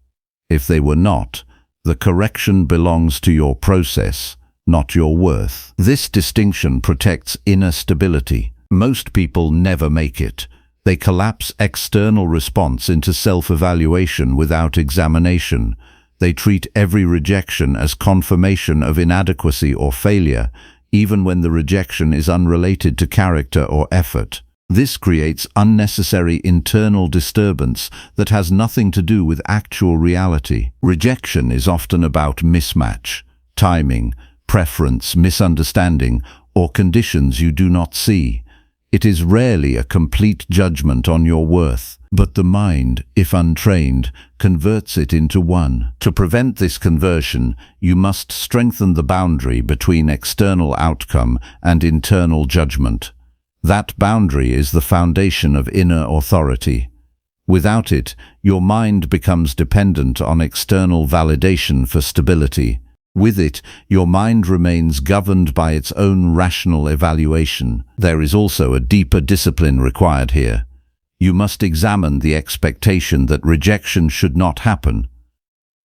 If they were not, the correction belongs to your process, not your worth. This distinction protects inner stability. Most people never make it. They collapse external response into self-evaluation without examination. They treat every rejection as confirmation of inadequacy or failure, even when the rejection is unrelated to character or effort. This creates unnecessary internal disturbance that has nothing to do with actual reality. Rejection is often about mismatch, timing, preference, misunderstanding, or conditions you do not see. It is rarely a complete judgment on your worth, but the mind, if untrained, converts it into one. To prevent this conversion, you must strengthen the boundary between external outcome and internal judgment. That boundary is the foundation of inner authority. Without it, your mind becomes dependent on external validation for stability. With it, your mind remains governed by its own rational evaluation. There is also a deeper discipline required here. You must examine the expectation that rejection should not happen.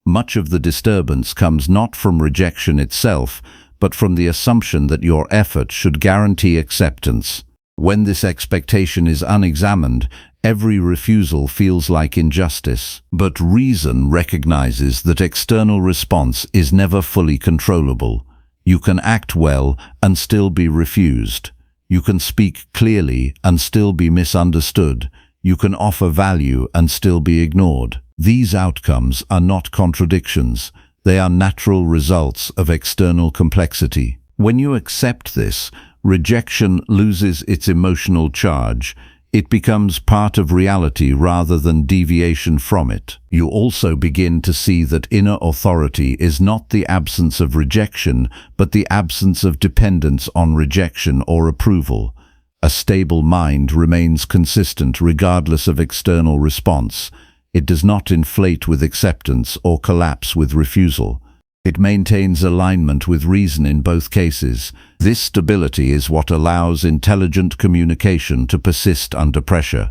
Much of the disturbance comes not from rejection itself, but from the assumption that your effort should guarantee acceptance. When this expectation is unexamined, every refusal feels like injustice. But reason recognizes that external response is never fully controllable. You can act well and still be refused. You can speak clearly and still be misunderstood. You can offer value and still be ignored. These outcomes are not contradictions. They are natural results of external complexity. When you accept this, rejection loses its emotional charge. It becomes part of reality rather than deviation from it. You also begin to see that inner authority is not the absence of rejection, but the absence of dependence on rejection or approval. A stable mind remains consistent regardless of external response. It does not inflate with acceptance or collapse with refusal. It maintains alignment with reason in both cases. This stability is what allows intelligent communication to persist under pressure.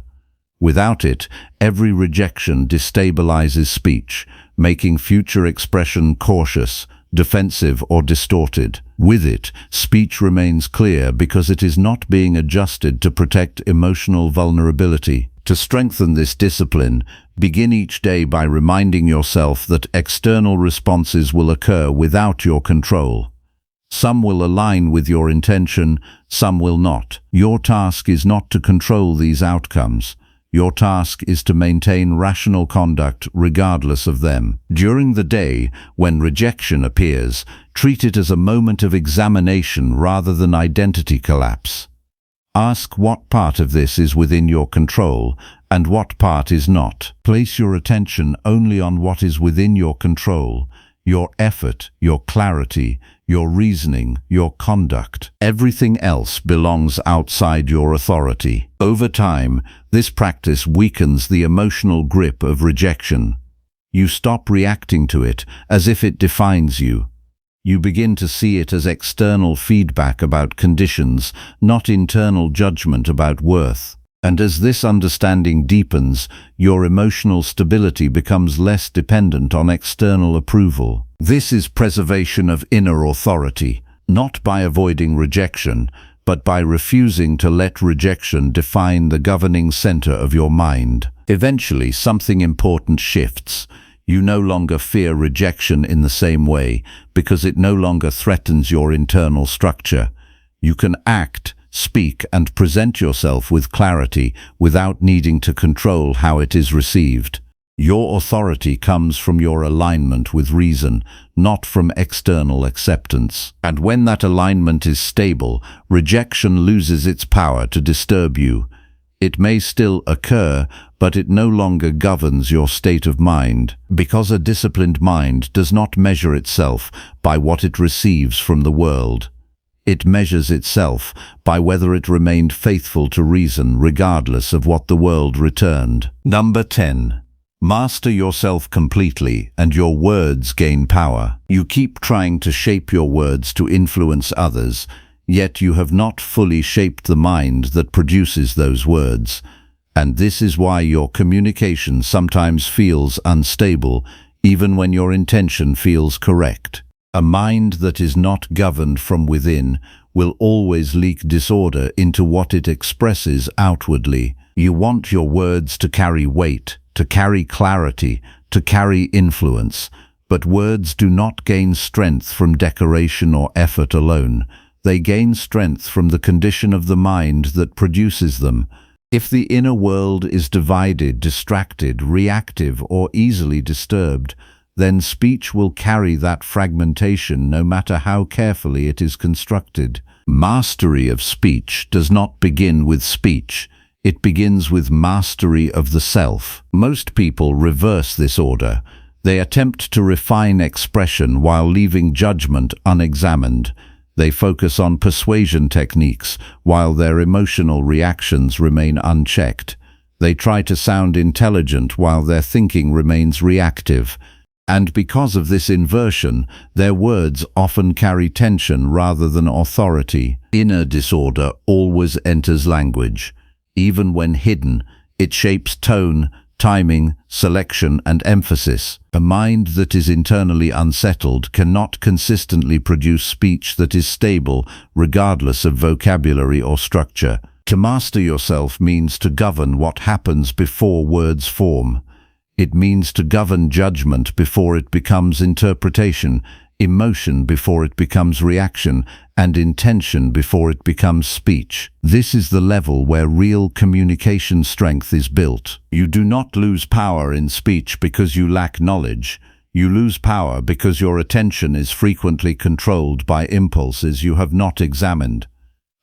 Without it, every rejection destabilizes speech, making future expression cautious, defensive, or distorted. With it, speech remains clear because it is not being adjusted to protect emotional vulnerability. To strengthen this discipline, begin each day by reminding yourself that external responses will occur without your control. Some will align with your intention, some will not. Your task is not to control these outcomes. Your task is to maintain rational conduct regardless of them. During the day, when rejection appears, treat it as a moment of examination rather than identity collapse. Ask what part of this is within your control and what part is not. Place your attention only on what is within your control, your effort, your clarity, your reasoning, your conduct. Everything else belongs outside your authority. Over time, this practice weakens the emotional grip of rejection. You stop reacting to it as if it defines you. You begin to see it as external feedback about conditions, not internal judgment about worth. And as this understanding deepens, your emotional stability becomes less dependent on external approval. This is preservation of inner authority, not by avoiding rejection, but by refusing to let rejection define the governing center of your mind. Eventually, something important shifts. You no longer fear rejection in the same way, because it no longer threatens your internal structure. You can act, speak, and present yourself with clarity without needing to control how it is received. Your authority comes from your alignment with reason, not from external acceptance. And when that alignment is stable, rejection loses its power to disturb you. It may still occur, but it no longer governs your state of mind, because a disciplined mind does not measure itself by what it receives from the world. It measures itself by whether it remained faithful to reason regardless of what the world returned. Number 10. Master yourself completely, and your words gain power. You keep trying to shape your words to influence others, yet you have not fully shaped the mind that produces those words. And this is why your communication sometimes feels unstable, even when your intention feels correct. A mind that is not governed from within will always leak disorder into what it expresses outwardly. You want your words to carry weight, to carry clarity, to carry influence. But words do not gain strength from decoration or effort alone. They gain strength from the condition of the mind that produces them. If the inner world is divided, distracted, reactive, or easily disturbed, then speech will carry that fragmentation no matter how carefully it is constructed. Mastery of speech does not begin with speech. It begins with mastery of the self. Most people reverse this order. They attempt to refine expression while leaving judgment unexamined. They focus on persuasion techniques while their emotional reactions remain unchecked. They try to sound intelligent while their thinking remains reactive. And because of this inversion, their words often carry tension rather than authority. Inner disorder always enters language. Even when hidden, it shapes tone, timing, selection, and emphasis. A mind that is internally unsettled cannot consistently produce speech that is stable, regardless of vocabulary or structure. To master yourself means to govern what happens before words form. It means to govern judgment before it becomes interpretation, emotion before it becomes reaction, and intention before it becomes speech. This is the level where real communication strength is built. You do not lose power in speech because you lack knowledge. You lose power because your attention is frequently controlled by impulses you have not examined.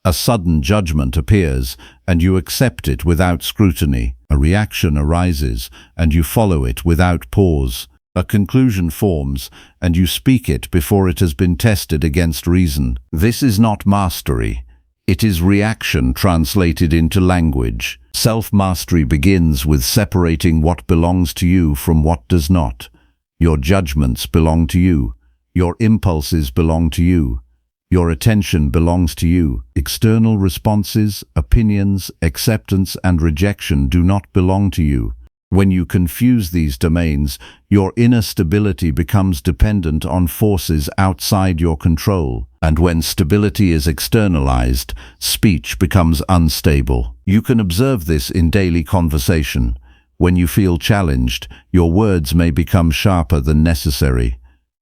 A sudden judgment appears, and you accept it without scrutiny. A reaction arises, and you follow it without pause. A conclusion forms, and you speak it before it has been tested against reason. This is not mastery. It is reaction translated into language. Self-mastery begins with separating what belongs to you from what does not. Your judgments belong to you. Your impulses belong to you. Your attention belongs to you. External responses, opinions, acceptance, and rejection do not belong to you. When you confuse these domains, your inner stability becomes dependent on forces outside your control. And when stability is externalized, speech becomes unstable. You can observe this in daily conversation. When you feel challenged, your words may become sharper than necessary.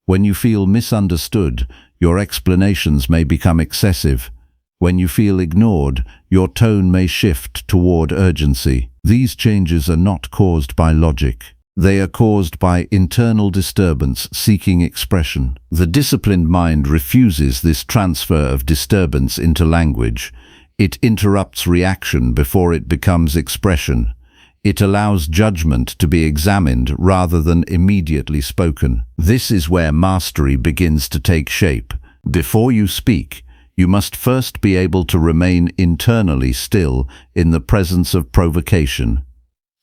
When you feel misunderstood, your explanations may become excessive. When you feel ignored, your tone may shift toward urgency. These changes are not caused by logic. They are caused by internal disturbance seeking expression. The disciplined mind refuses this transfer of disturbance into language. It interrupts reaction before it becomes expression. It allows judgment to be examined rather than immediately spoken. This is where mastery begins to take shape. Before you speak, you must first be able to remain internally still in the presence of provocation.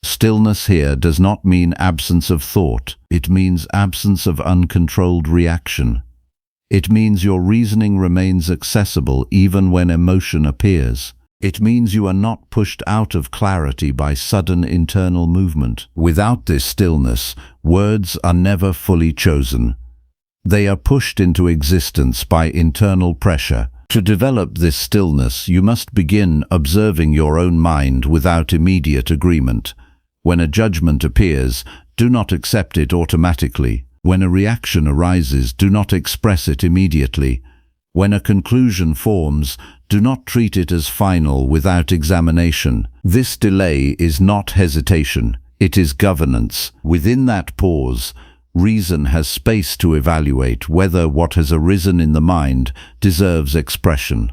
Stillness here does not mean absence of thought. It means absence of uncontrolled reaction. It means your reasoning remains accessible even when emotion appears. It means you are not pushed out of clarity by sudden internal movement. Without this stillness, words are never fully chosen. They are pushed into existence by internal pressure. To develop this stillness, you must begin observing your own mind without immediate agreement. When a judgment appears, do not accept it automatically. When a reaction arises, do not express it immediately. When a conclusion forms, do not treat it as final without examination. This delay is not hesitation, it is governance. Within that pause, reason has space to evaluate whether what has arisen in the mind deserves expression.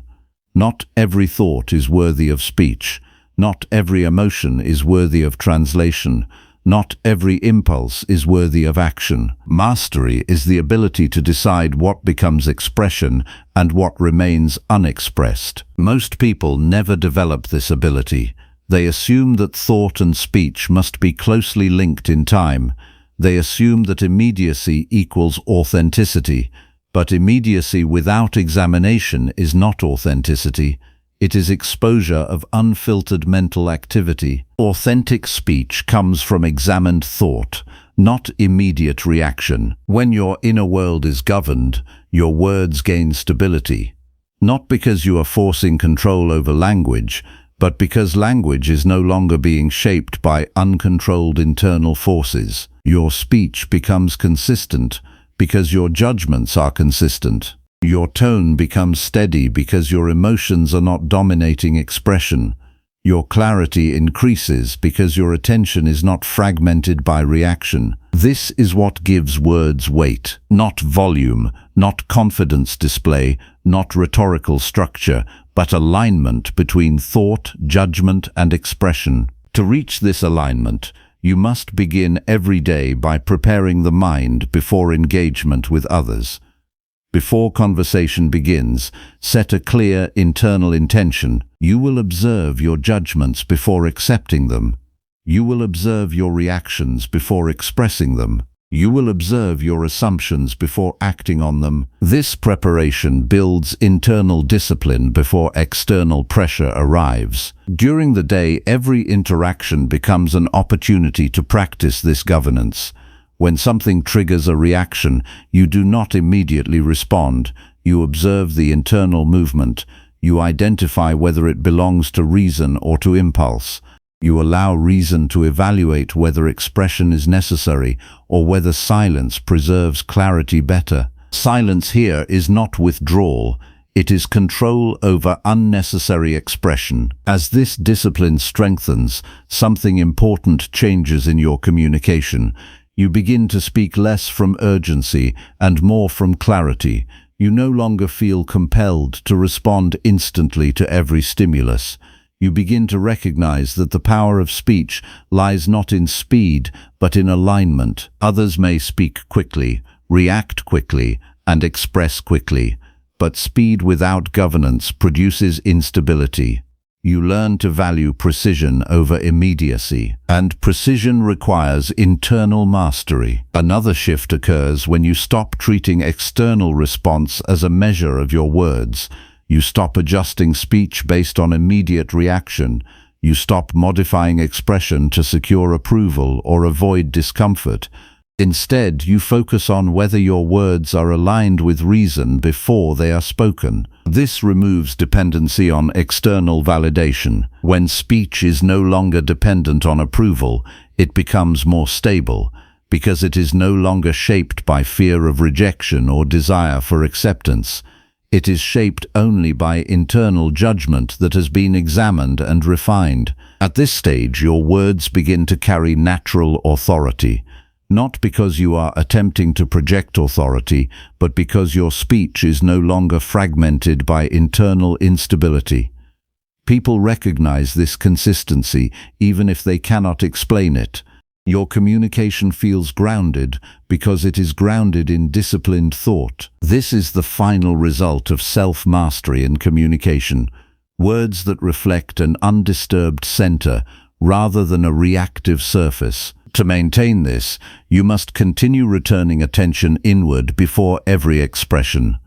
Not every thought is worthy of speech. Not every emotion is worthy of translation. Not every impulse is worthy of action. Mastery is the ability to decide what becomes expression and what remains unexpressed. Most people never develop this ability. They assume that thought and speech must be closely linked in time. They assume that immediacy equals authenticity, but immediacy without examination is not authenticity. It is exposure of unfiltered mental activity. Authentic speech comes from examined thought, not immediate reaction. When your inner world is governed, your words gain stability. Not because you are forcing control over language, but because language is no longer being shaped by uncontrolled internal forces. Your speech becomes consistent because your judgments are consistent. Your tone becomes steady because your emotions are not dominating expression. Your clarity increases because your attention is not fragmented by reaction. This is what gives words weight, not volume, not confidence display, not rhetorical structure, but alignment between thought, judgment, and expression. To reach this alignment, you must begin every day by preparing the mind before engagement with others. Before conversation begins, set a clear internal intention. You will observe your judgments before accepting them. You will observe your reactions before expressing them. You will observe your assumptions before acting on them. This preparation builds internal discipline before external pressure arrives. During the day, every interaction becomes an opportunity to practice this governance. When something triggers a reaction, you do not immediately respond. You observe the internal movement. You identify whether it belongs to reason or to impulse. You allow reason to evaluate whether expression is necessary or whether silence preserves clarity better. Silence here is not withdrawal. It is control over unnecessary expression. As this discipline strengthens, something important changes in your communication. You begin to speak less from urgency and more from clarity. You no longer feel compelled to respond instantly to every stimulus. You begin to recognize that the power of speech lies not in speed, but in alignment. Others may speak quickly, react quickly, and express quickly, but speed without governance produces instability. You learn to value precision over immediacy, and precision requires internal mastery. Another shift occurs when you stop treating external response as a measure of your words. You stop adjusting speech based on immediate reaction. You stop modifying expression to secure approval or avoid discomfort. Instead, you focus on whether your words are aligned with reason before they are spoken. This removes dependency on external validation. When speech is no longer dependent on approval, it becomes more stable, because it is no longer shaped by fear of rejection or desire for acceptance. It is shaped only by internal judgment that has been examined and refined. At this stage, your words begin to carry natural authority. Not because you are attempting to project authority, but because your speech is no longer fragmented by internal instability. People recognize this consistency even if they cannot explain it. Your communication feels grounded because it is grounded in disciplined thought. This is the final result of self-mastery in communication. Words that reflect an undisturbed center rather than a reactive surface. To maintain this, you must continue returning attention inward before every expression.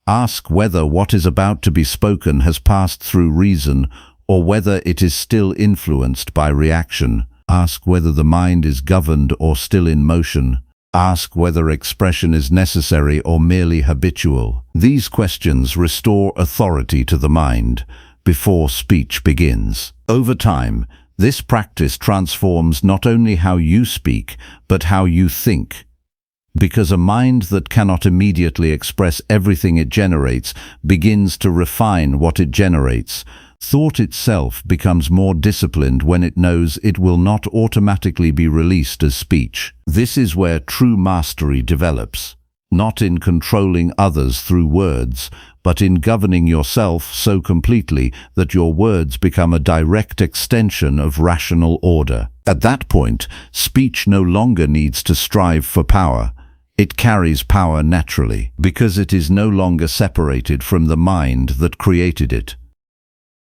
Ask whether what is about to be spoken has passed through reason or whether it is still influenced by reaction. Ask whether the mind is governed or still in motion. Ask whether expression is necessary or merely habitual. These questions restore authority to the mind before speech begins. Over time, this practice transforms not only how you speak, but how you think. Because a mind that cannot immediately express everything it generates begins to refine what it generates. Thought itself becomes more disciplined when it knows it will not automatically be released as speech. This is where true mastery develops, not in controlling others through words, but in governing yourself so completely that your words become a direct extension of rational order. At that point, speech no longer needs to strive for power. It carries power naturally, because it is no longer separated from the mind that created it.